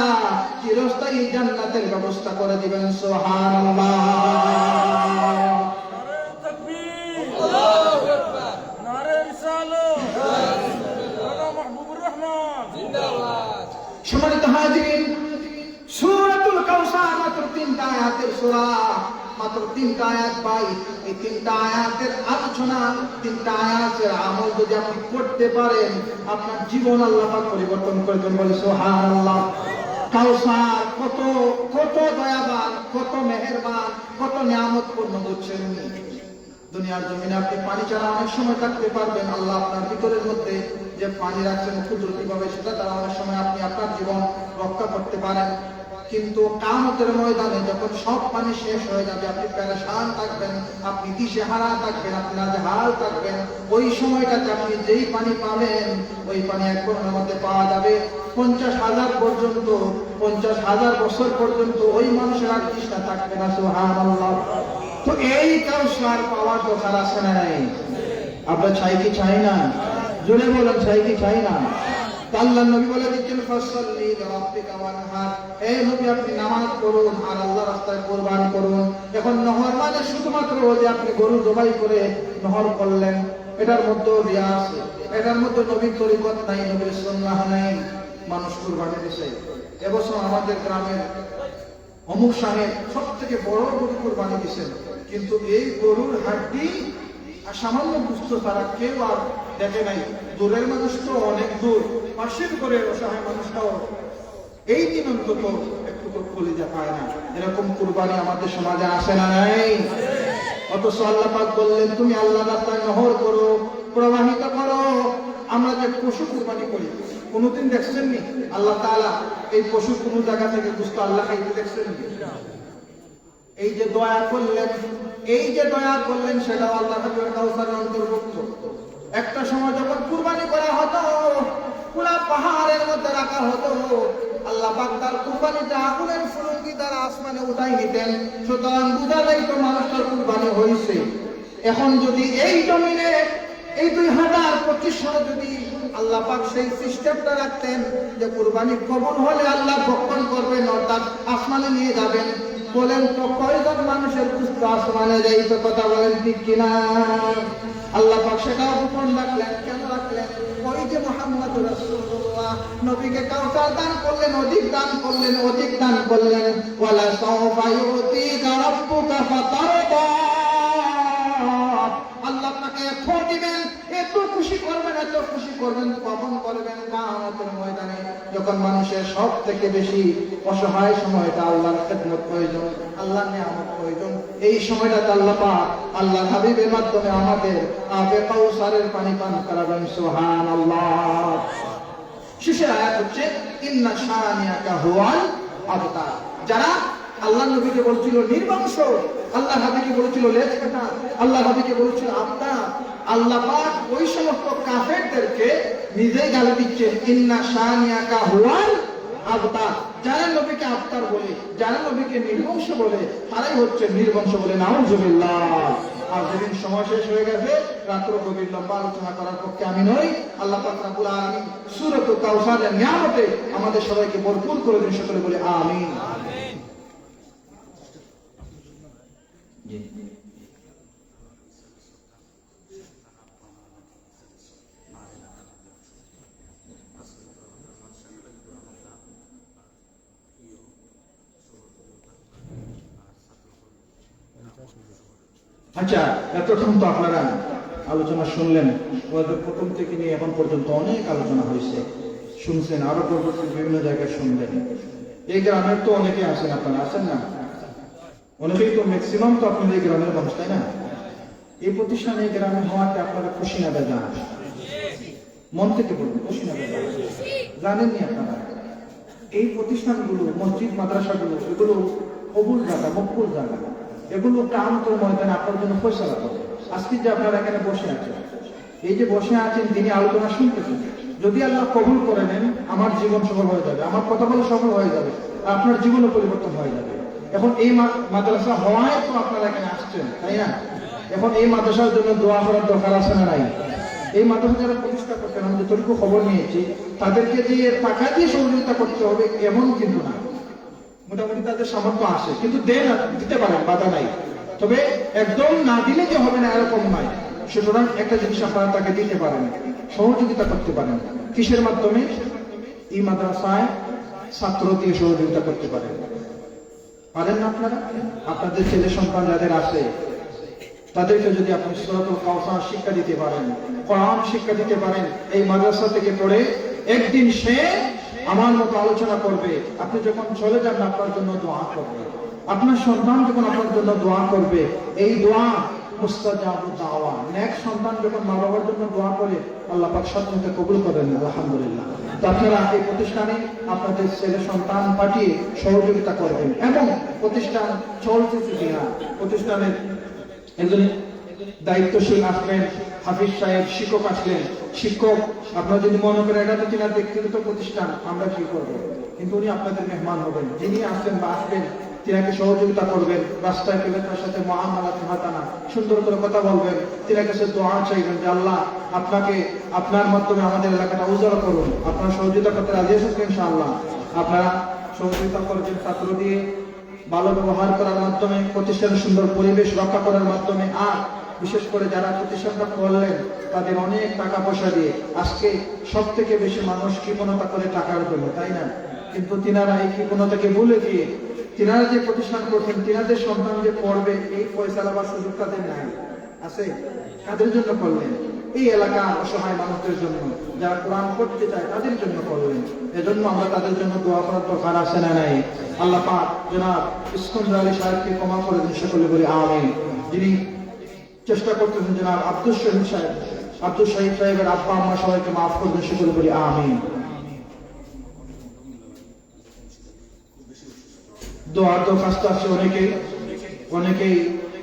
চিরস্থায়ী জান্নাতের ব্যবস্থা করে দিবেন। সুবহানাল্লাহ। সম্মানিত হাজিরিন, সূরাতুল কাউসার মাত্র 3টা আয়াতের সূরা, মাত্র 3টা আয়াত পাই। এই 3টা আয়াতের আলোচনা, 3টা আয়াতের আমল যদি আপনি করতে পারেন, আপনার জীবন আল্লাহ পাক পরিবর্তন করে দেবেন। বলে সুবহানাল্লাহ। কাউসার কত কত দয়াবান, কত মেহেরবান, কত নিয়ামতপূর্ণ বুঝছেন। দুনিয়ার জমিনে আপনি পানি ছাড়া অনেক সময় থাকতে পারবেন, আল্লাহ আপনার ভিতরের মধ্যে যে পানি রাখছেন কুদরতি ভাবে, সেটা দ্বারা অনেক সময় আপনি আপনার জীবন রক্ষা করতে পারেন। কিন্তু কিয়ামতের ময়দানে যখন সব পানি শেষ হয়ে যাবে, আপনি পেরেশান থাকবেন, আপনি দিশেহারা থাকবেন, আপনি নাজেহাল থাকবেন। ওই সময়টাতে আপনি যেই পানি পাবেন, ওই পানি এক করোনার মধ্যে পাওয়া যাবে 50,000 পর্যন্ত, 50,000 বছর পর্যন্ত ওই মানুষের আর তৃষ্ণা থাকবে না। সুবহানাল্লাহ। তো এই কাউসার পাওয়ার দরকার আছে না নাই? আমরা চাই কি চাই না? জোরে বলেন, চাই কি চাই না? আল্লাহ নবী বলে দিচ্ছেন, ফাসাল্লি লিরাব্বিকা ওয়ানহার, হে নবী আপনি নামাজ পড়ুন আর আল্লাহর রাস্তায় কুরবানি করুন। এখন নহর মানে শুধুমাত্র যে আপনি গরু জবাই করে নহর করলেন, এটার মধ্যে রিয়া আছে, এটার মধ্যে নবীর তরিকত নাই, নবীর সুন্নাহ নাই। মানুষ কুরবানি দিছে। এবছর আমাদের গ্রামের অমুক সাহেব সবথেকে বড় গরু কুরবানি দিছেন, কিন্তু এই গরুর হাড্ডি আর সামান্য গুস্ত তারা কেউ আর দেখে নাই। দূরের মানুষ তো অনেক দূর, পাশের করে অসহায় মানুষটাও এই দিন অন্তত একটু কলিজা পায় না। এরকম কুরবানি আমাদের সমাজে আসে না নাই? অথচ আল্লাহ পাক বললেন, তুমি আল্লাহ রাস্তায় নহর করো, প্রবাহিত করো। আমরা যে পশু কুরবানি করি, কোনদিন দেখছেন নি আল্লাহ তাআলা এই পশু কোন জায়গা থেকে গুস্ত আল্লাহ খাইতে দেখছেন নি? এই যে দয়া করলেন, এই যে দয়া করলেন, সেটা আল্লাহ হাবিবের কাউসারের অন্তর্ভুক্ত। একটা সময় যখন কুরবানি করা হতো, পুরা পাহাড়ের মধ্যে রাখা হতো, আল্লাহ পাক তার কুরবানিতে আগুনের ফুলকি দ্বারা আসমানে উঠাই নিতেন। সুতরাং বুঝা যাইতো মানুষটার কুরবানি হয়েছে। এখন যদি এই জমিনে এই 2025 সালে যদি আল্লাহ পাক সেই সিস্টেমটা রাখতেন যে কুরবানি কবুল হলে আল্লাহ ভক্ষণ করবেন, অর্থাৎ আসমানে নিয়ে যাবেন, বলেন তো কয়জন মানুষের গুস্ত আসমানে যাইতো? কথা বলেন ঠিক কিনা? আল্লাহ পাক সেটাও গোপন রাখলেন। কেন রাখলেন? ওই যে মুহাম্মদ রাসূলুল্লাহ নবীকে কাউসার দান করলেন, অধিক দান করলেন, অধিক দান করলেন। ওয়ালা সাওফা ইউতিকা রাব্বুকা ফাতারদা, আল্লাহ আপনাকে এত দিবেন, এত খুশি করবেন, এত খুশি করবেন, কখন করবেন? কিয়ামতের ময়দানে, যখন মানুষের সব থেকে বেশি অসহায় সময়টা আল্লাহর খেদমত প্রয়োজন, আল্লাহর নিয়ামত প্রয়োজন, এই সময়টাতে আল্লাহ পাক আল্লাহর হাবিবের মাধ্যমে আমাদের আবে কাউসারের পানি পান করাবেন। সুবহানাল্লাহ। শেষের আয়াত হচ্ছে ইন্না শানিয়াকা হুয়াল আবতার। যারা আল্লাহ নবীকে বলছিল নির্বংশ, আল্লাহ হাবিবকে বলেছিল লেজ কাটা, আল্লাহ হাবিবকে বলেছিল আবতার, আল্লাহ পাক ওই সমস্ত কাফেরদেরকে নিজেই গালি দিচ্ছেন ইন্না শানিয়াকা হুয়াল আবতার। যারা নবীকে আবতার বলে, যারা নবীকে নির্বংশ বলে, তারাই হচ্ছে নির্বংশ বলে। নাউজুবিল্লাহ। আর যেদিন সময় শেষ হয়ে গেছে, রাত্র গভীর লম্বা আলোচনা করার পক্ষে আমি নই। আল্লাহ পাক রব্বুল আলামিন সূরাত কাউসারের নিয়ামতে আমাদের সবাইকে ভরপুর করে দিন। সকলে বলে আমিন। আচ্ছা, এতক্ষণ তো আপনারা আলোচনা শুনলেন, ওদের প্রথম থেকে নিয়ে এখন পর্যন্ত অনেক আলোচনা হয়েছে, শুনছেন, আরো পরবর্তী বিভিন্ন জায়গায় শুনবেন। এই গ্রামের তো অনেকে আছেন, আপনারা আছেন না? অনেকেই তো, ম্যাক্সিমাম তো আপনাদের এই গ্রামের মানুষ, তাই না? এই প্রতিষ্ঠানে এই গ্রামে হওয়াতে আপনারা খুশি না বেজান? মন থেকে বলুন, খুশি না বেজান? জানেননি আপনারা এই প্রতিষ্ঠানগুলো, মসজিদ মাদ্রাসাগুলো, এগুলো কবুল জায়গা, মকবুল জায়গা, এগুলো কিয়ামতের ময়দানে আপনার জন্য ফয়সালা করবে। আজকে যে আপনারা এখানে বসে আছেন, এই যে বসে আছেন, তিনি আলোচনা শুনতেছেন, যদি আল্লাহ কবুল করে নেন, আমার জীবন সফল হয়ে যাবে, আমার কথা বলে সফল হয়ে যাবে, আপনার জীবনও পরিবর্তন হয়ে যাবে। এখন এই মাদ্রাসা হওয়ায় তো আপনারা এখানে আসছেন, তাই না? এখন এই মাদ্রাসার জন্য দোয়া করার দরকার আছে না নাই? এই মাদ্রাসা যারা প্রতিষ্ঠা করতেন, আমি যতটুকু খবর নিয়েছি, তাদেরকে দিয়ে টাকা দিয়ে সহযোগিতা করতে হবে এমন কিন্তু না। মোটামুটি তাদের সামর্থ্য আসে, কিন্তু দেন, দিতে পারেন, বাধা নাই। তবে একদম না দিলে যে হবে না এরকম নয়। সুতরাং একটা জিনিস আপনারা তাকে দিতে পারেন, সহযোগিতা করতে পারেন। কিসের মাধ্যমে? এই মাদ্রাসায় ছাত্র দিয়ে সহযোগিতা করতে পারেন। পারেন না আপনারা? আপনাদের ছেলে সন্তান যাদের আছে, তাদেরকে যদি আপনি সূরাতুল কাউসার শিক্ষা দিতে পারেন, কোরআন শিক্ষা দিতে পারেন, এই মাদ্রাসা থেকে পড়ে একদিন সে আমার মতো আলোচনা করবে, আপনি যখন চলে যান আপনার জন্য দোয়া করবে, আপনার সন্তান যখন আপনার জন্য দোয়া করবে, এই দোয়া মুস্তাজাবুদ দাওয়া। নেক সন্তান যখন মা বাবার জন্য দোয়া করে, আল্লাহ পাক সাথে কবুল করেন, আলহামদুলিল্লাহ। তো আপনারা এই প্রতিষ্ঠানে আপনাদের ছেলে সন্তান পাঠিয়ে সহযোগিতা করবেন। এবং প্রতিষ্ঠান চলতেছে কিনা, প্রতিষ্ঠানের একজন দায়িত্বশীল আসবেন, হাফিজ সাহেব, শিক্ষক আসলেন, শিক্ষক আপনারা যদি মনে করেন এটা তো তিনার ব্যক্তিগত প্রতিষ্ঠান, আমরা কি করবো, কিন্তু উনি আপনাদের মেহমান হবেন। যিনি আসবেন বা আসবেন, তিনাকে সহযোগিতা করবেন, রাস্তায় পেলে তার সাথে মুআমালাত হাসানা, সুন্দর করে কথা বলবেন, তিনার কাছে দোয়া চাইবেন যে আল্লাহ আপনাকে, আপনার মাধ্যমে আমাদের এলাকাটা উজাড় করুন। আপনারা সহযোগিতা করতে রাজি আছেন ইনশাআল্লাহ? আপনারা সহযোগিতা করবেন ছাত্র দিয়ে, ভালো ব্যবহার করার মাধ্যমে, প্রতিষ্ঠানের সুন্দর পরিবেশ রক্ষা করার মাধ্যমে। আর বিশেষ করে যারা প্রতিষ্ঠানটা করলেন, তাদের অনেক টাকা পয়সা দিয়ে। আজকে সব থেকে বেশি মানুষ কৃপণতা করে টাকার জন্য, তাই না? কিন্তু তিনারা এই কৃপণতাকে ভুলে দিয়ে, তিনারা যে প্রতিষ্ঠান করছেন, তিনাদের সন্তান যে পড়বে, এই ফয়সালা বা সুযোগ তাদের নাই, আছে? কাদের জন্য করলেন? এই এলাকার অসহায় মানুষদের জন্য, যারা কোরআন পড়তে চায় তাদের জন্য করলেন। এজন্য আমরা তাদের জন্য দোয়া করার দরকার আছে না নাই? আল্লাহ পাক জনাব ইস্কন্দর আলী সাহেবকে ক্ষমা করে দিন, সকলে বলি আমিন। যিনি চেষ্টা করতেছেন জনাব আব্দুল শহীদ সাহেব, আব্দুল শহীদ সাহেবের আব্বা আম্মা সবাইকে মাফ করে দিন, সকলে বলি আমিন। দোয়ার দরখাস্ত আছে অনেকেই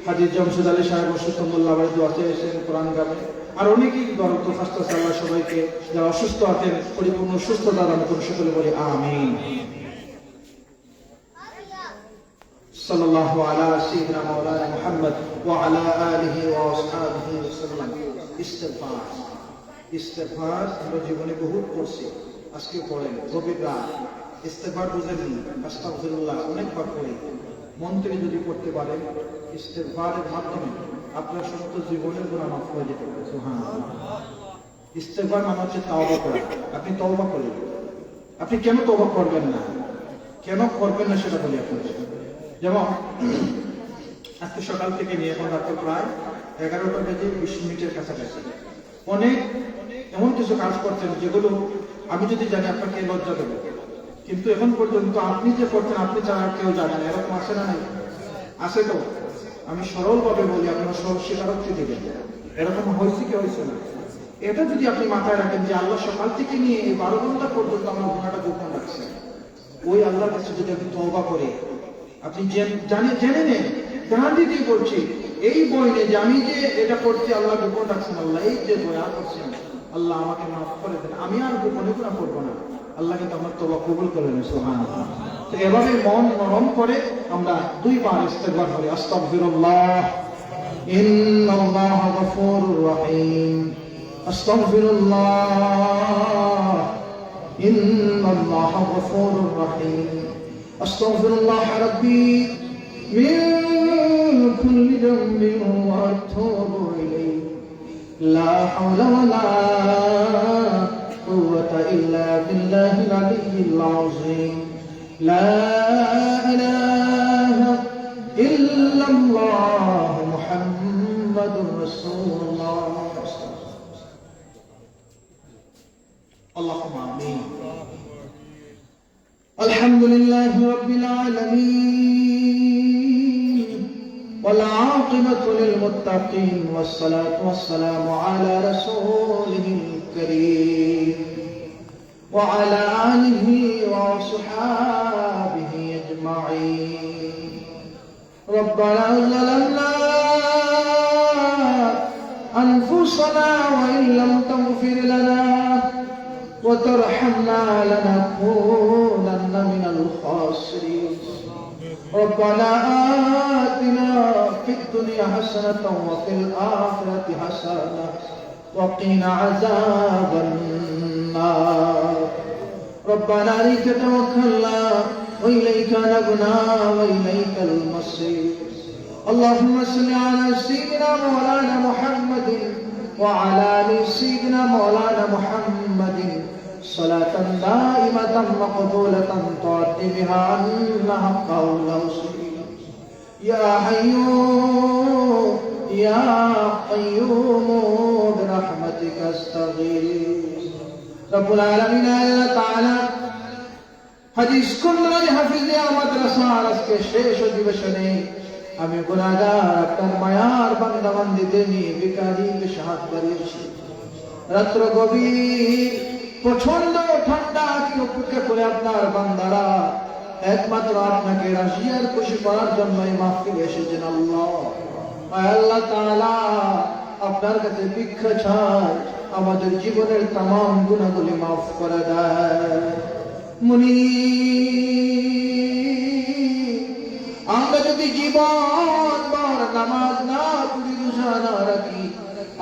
হাজী জামশেদ আলী সাহেব অসুস্থল্লাহ দোয়া চেয়েছেন কোরআন গ্রামে। আর অনেকেই দোয়ার দরখাস্ত আছে, আল্লাহ সবাইকে যারা অসুস্থ আছেন পরিপূর্ণ সুস্থতা দান করুন, সকলে বলি আমিন। সাল্লাল্লাহু আলা সাইয়্যিদিনা মাওলানা মুহাম্মদ ওয়া আলা আলিহি ওয়া আসহাবিহি ওয়াসাল্লাম। ইস্তেগফার, ইস্তেগফার আমরা জীবনে বহুত পড়ছি, আজকে পড়েন গভীর রাত। ইস্তেগফার বুঝেন, আস্তাগফিরুল্লাহ অনেকবার পড়ি। মন থেকে যদি পড়তে পারেন ইস্তেগফারের মাধ্যমে আপনার সমস্ত জীবনের গুনাহ মাফ হয়ে যেতে পারে। সুবহানাল্লাহ। ইস্তেগফার মানে হচ্ছে তওবা করা। আপনি তওবা করলেন, আপনি কেন তওবা করবেন না, কেন করবেন না সেটা বলি আপনাদের। যেমন আজকে সকাল থেকে নিয়ে এখন রাত্রে প্রায় 11টা বেজে 20 মিনিটের কাছাকাছি অনেক এমন কিছু কাজ করছেন যেগুলো আমি যদি জানি আপনাকে লজ্জা দেবো, কিন্তু এখন পর্যন্ত আপনি যে করছেন আপনি ছাড়া কেউ জানেন। এরকম আছে না? নাই? আছে তো? আমি সরলভাবে বলি, আপনারা সরল স্বীকারোক্তি দেবেন এরকম হয়েছে কি হয়েছে না। এটা যদি আপনি মাথায় রাখেন যে আল্লাহ সকাল থেকে নিয়ে এই 12 ঘন্টা পর্যন্ত আমার গুনাহটা গোপন রাখছে, ওই আল্লাহর কাছে যদি আপনি তওবা করে আপনি জেনে নেন, গ্যারান্টি দিয়ে বলছি এই বই নেই যে আমি যে এটা করছি আল্লাহ গোপন রাখছেন, আল্লাহ এই যে দয়া করছেন আল্লাহ আমাকে মাফ করে দেন, আমি আর গোপনে গুনাহ করবো না, আল্লাহ কিন্তু আমার তওবা কবুল করে নেন। সুবহানাল্লাহ। তো এভাবে মন নরম করে আমরা 2 বার ইস্তেগফার করি। আস্তাগফিরুল্লাহ ইন্নাল্লাহা গফুরুর রহিম, আস্তাগফিরুল্লাহ ইন্নাল্লাহা গফুরুর রহিম, আস্তাগফিরুল্লাহ রাব্বি মিন কুল্লি যামবিন ওয়া আতুবু ইলাইহি, লা হাওলা ওয়ালা কুওয়াতা ইল্লা বিল্লাহিল আলিয়্যিল আযীম, লা ইলাহা ইল্লাল্লাহ মুহাম্মাদুর রাসূলুল্লাহ। اللهم آمين. الحمد لله رب العالمين والعاقبة للمتقين والصلاة والسلام على رسوله الكريم وعلى آله وصحابه أجمعين. ربنا ظلمنا أنفسنا وإن لم تغفر لنا وترحمنا لنكونن من الخاسرين. ربنا آتنا في الدنيا حسنة وفي الآخرة حسنة وقنا عذاب النار. ربنا عليك توكلنا وإليك نبنا وإليك المصير. اللهم صل على سيدنا مولانا محمد وعلى آل سيدنا مولانا محمد صلاة دائمة مقبولة تعطي بها عنا حق الوصول. يا حي يا قيوم برحمتك استغيث. رب العالمين আল্লাহ তাআলা হাদিস কুল্লাহ হাফিজিয়া মাদ্রাসার আজকে শেষ অধিবেশনে আমি গুনাহগার আপনার মায়ার বান্দা বান্দীদের নিয়ে ভিখারি পেশাহাত বাড়িয়েছি। রাত্র গভীর প্রচন্ড ঠান্ডা কি উপেক্ষা করে আপনার বান্দারা একমাত্র আপনাকে রাশিয়ার খুশি করার জন্যই মাহফিলে এসেছেন। আল্লাহ তাআলা আপনার কাছে ভিক্ষা চাই আমাদের জীবনের তামাম গুনাহগুলি মাফ করে দেয়। আমরা যদি জীবন ভর নামাজ না পড়ি, রোজা না রাখি,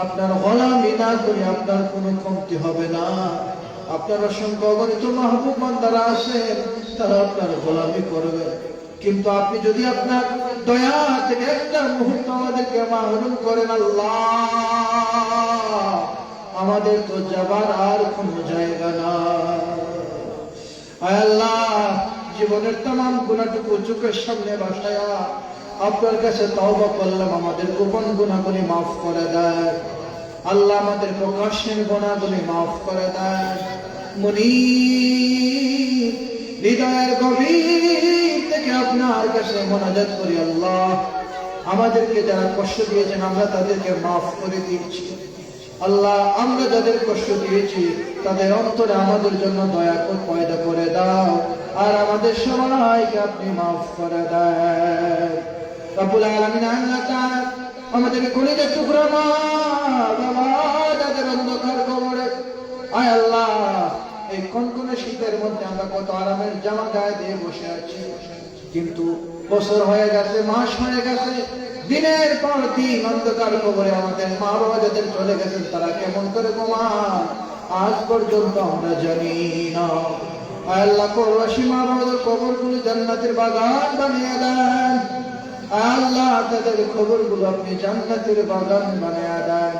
আপনার গোলামি না করি, আপনার কোনো কমতি হবে না। আপনার অসংখ্য অগণিত মাহবুব বান্দারা আছেন, তারা আপনার গোলামি করবে, কিন্তু আপনি যদি আপনার দয়া থেকে একটা মুহূর্ত আমাদেরকে মাহরুম করেন, আল্লাহ আমাদের তো যাবার আর কোনো জায়গা না। আয় আল্লাহ, জীবনের তামাম গুনাহটুকু চোখের সামনে বাসায়া আপনার কাছে তওবা করলাম, আমাদের গোপন গুনাহগুলি মাফ করে দেয়। আল্লাহ আমাদের প্রকাশের গুনাহগুলি মাফ করে দেয়। মুনিব হৃদয়ের গভীর থেকে আপনার কাছে মোনাজাত করি, আল্লাহ আমাদেরকে যারা কষ্ট দিয়েছেন আমরা তাদেরকে মাফ করে দিয়েছি। আল্লাহ আমরা যাদের কষ্ট দিয়েছি তাদের অন্তরে আমাদের জন্য দয়া পয়দা করে দাও, আর আমাদের সবাইকে আপনি মাফ করে দেন। রব্বুল আলামিন আল্লাহ তাআলা আমাদের কলিজার টুকরা মা বাবা যাদের অন্ধকার কবরে, আয় আল্লাহ এই কনকনে শীতের মধ্যে আমরা কত আরামের জামা গায়ে দিয়ে বসে আছি, কিন্তু বছর হয়ে গেছে, মাস হয়ে গেছে, দিনের পর দিন অন্ধকার কবরে আমাদের মা বাবা যাদের চলে গেছেন তারা কেমন করে ঘুমান আজ পর্যন্ত আমরা জানি না। আল্লাহ পরবাসী মা বাবাদের কবরগুলো জান্নাতের বাগান বানিয়ে দেন। আল্লাহ তাদের কবরগুলো আপনি জান্নাতের বাগান বানিয়ে দেন।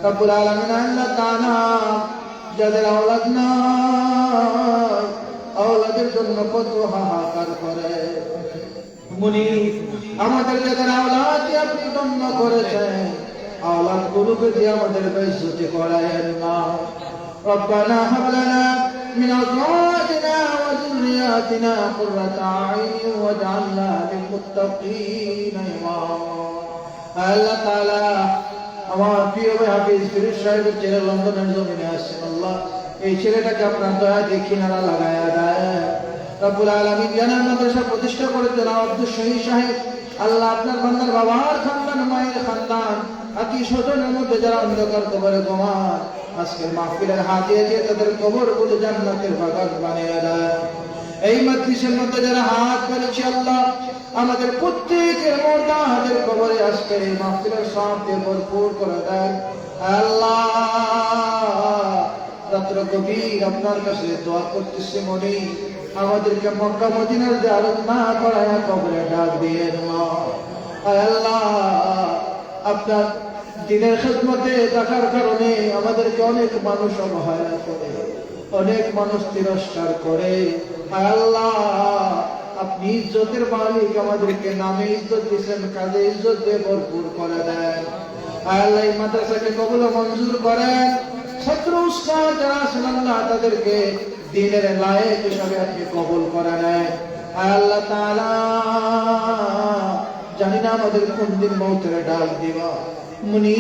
রব্বুল আলামিন আল্লাহ তাআলা যাদের আওলাদ নাই, আওলাদের জন্য কত হাহাকার করে, মুনি আমাদের যাদের আওলাদ আপনি গণ্য করেছেন, আওলাদ গুলোকে দিয়ে আমাদের বেইজ্জতি করায়েন না। রব্বানা হাব লানা মিন আজওয়াজিনা ওয়া যুররিয়াতিনা কুররাতা আইয়ুন ওয়াজআলনা লিল মুত্তাকিনা ইমামা। আল্লাহ তাআলা আমার প্রিয় ভাই হাফিজ ফিরোজ সাহেবের ছেলে লন্ডনের জমিনে আসছেন, আল্লাহ এই ছেলেটাকে আপনার দয়া দিয়ে কিনারা লাগায়া দেয়। রব্বুল আলামিন জানার মাদ্রাসা প্রতিষ্ঠা করেছেন আব্দুল শহীদ সাহেব, আল্লাহ আপনার বান্দার বাবার খানদান, মায়ের খানদান, আত্মীয় স্বজনের মধ্যে যারা অন্ধকার কবরে ঘুমান আজকের মাহফিলের হাত দিয়েছে তাদের কবরগুলো জান্নাতের বাগান বানিয়ে দেয়। এই মাদ্রাসার মধ্যে যারা হাত বাড়িয়েছে আল্লাহ আমাদের প্রত্যেকের মুর্দাদের কবরে আজকের এই মাহফিলের সওয়াব দিয়ে ভরপুর করে দেন। আল্লাহ রাত্র গভীর আপনার কাছে দোয়া করতেছি, মনি আমাদেরকে মক্কা মদিনার জিয়ারত না করায়া কবরে ডাক দিয়ে না। আল্লাহ আপনার দিনের খেদমতে থাকার কারণে আমাদেরকে অনেক মানুষ অবহেলা করে, অনেক মানুষ তিরস্কার করে। আল্লাহ আপনি ইজ্জতের মালিক, আমাদেরকে নামে ইজ্জত দিয়েছেন, কাজে ইজ্জত দিয়ে ভরপুর করে দেন। আল্লাহ এই মাদ্রাসাকে কবুল মঞ্জুর করেন। ছাত্র উস্তাদ যারা আছেন আল্লাহ তাদেরকে দিনের লায়েক হিসাবে আপনি কবুল করে নেন। আল্লাহ তাআলা জানি না আমাদের কোন দিন মৌতের ডাক দিবা, মুনি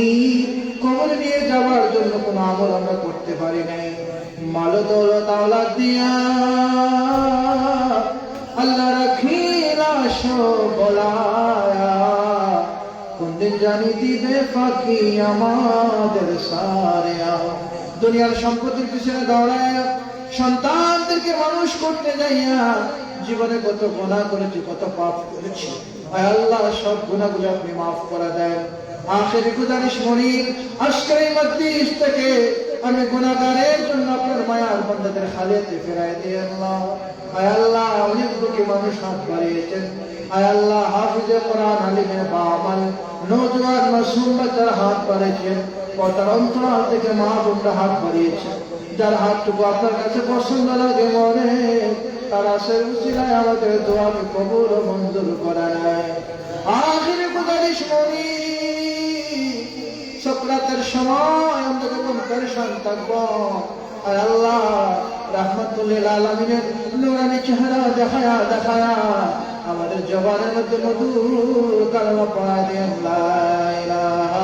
কবরে নিয়ে যাওয়ার জন্য কোনো আমল আমরা করতে পারি নাই, মাল দৌলত আওলাদ দিয়া আল্লাহ রাখিলা বলায়া কোন দিন জানি দিবে ফাঁকি আমাদের সারিয়া। দুনিয়ার সম্পত্তির পিছনে দৌড়ায় সন্তানদেরকে মানুষ করতে যাইয়া জীবনে কত গুনাহ করেছি, কত পাপ করেছি, আল্লাহ সব গুনাহগুলো আপনি মাফ করে দেন। আখেরি গুজারিশ মনি আজকের এই মজলিস থেকে আমি গুনাহগারের জন্য আপনার মায়ার বান্দাদের খালিতে ফেরাই দিয়ে আল্লাহ। আল্লাহ অনেক দুঃখী মানুষ হাত বাড়িয়েছেন, আল্লাহ হাফিজে কোরআন আলিমে বামাল নওজোয়ান মাসুম বাচ্চারা হাত বাড়িয়েছেন, পর্দার অন্তরাল থেকে মা বোনরা হাত বাড়িয়েছেন। যার হাতটুকু আপনার কাছে পছন্দ লাগে মনে তারা সে উসিলায় আমাদের দোয়াকে কবুল ও মঞ্জুর করে নেয়। আখিরে গুজারিশ মনি সাকরাতের সময় আমরা যখন পেরেশান থাকবো, আর আল্লাহ রাহমাতুল লিল আলামিনের নূরানি চেহারা দেখায়া দেখায়া আমাদের জবানের মধ্যে মধুর কালেমা পড়া দিয়ে লা ইলাহা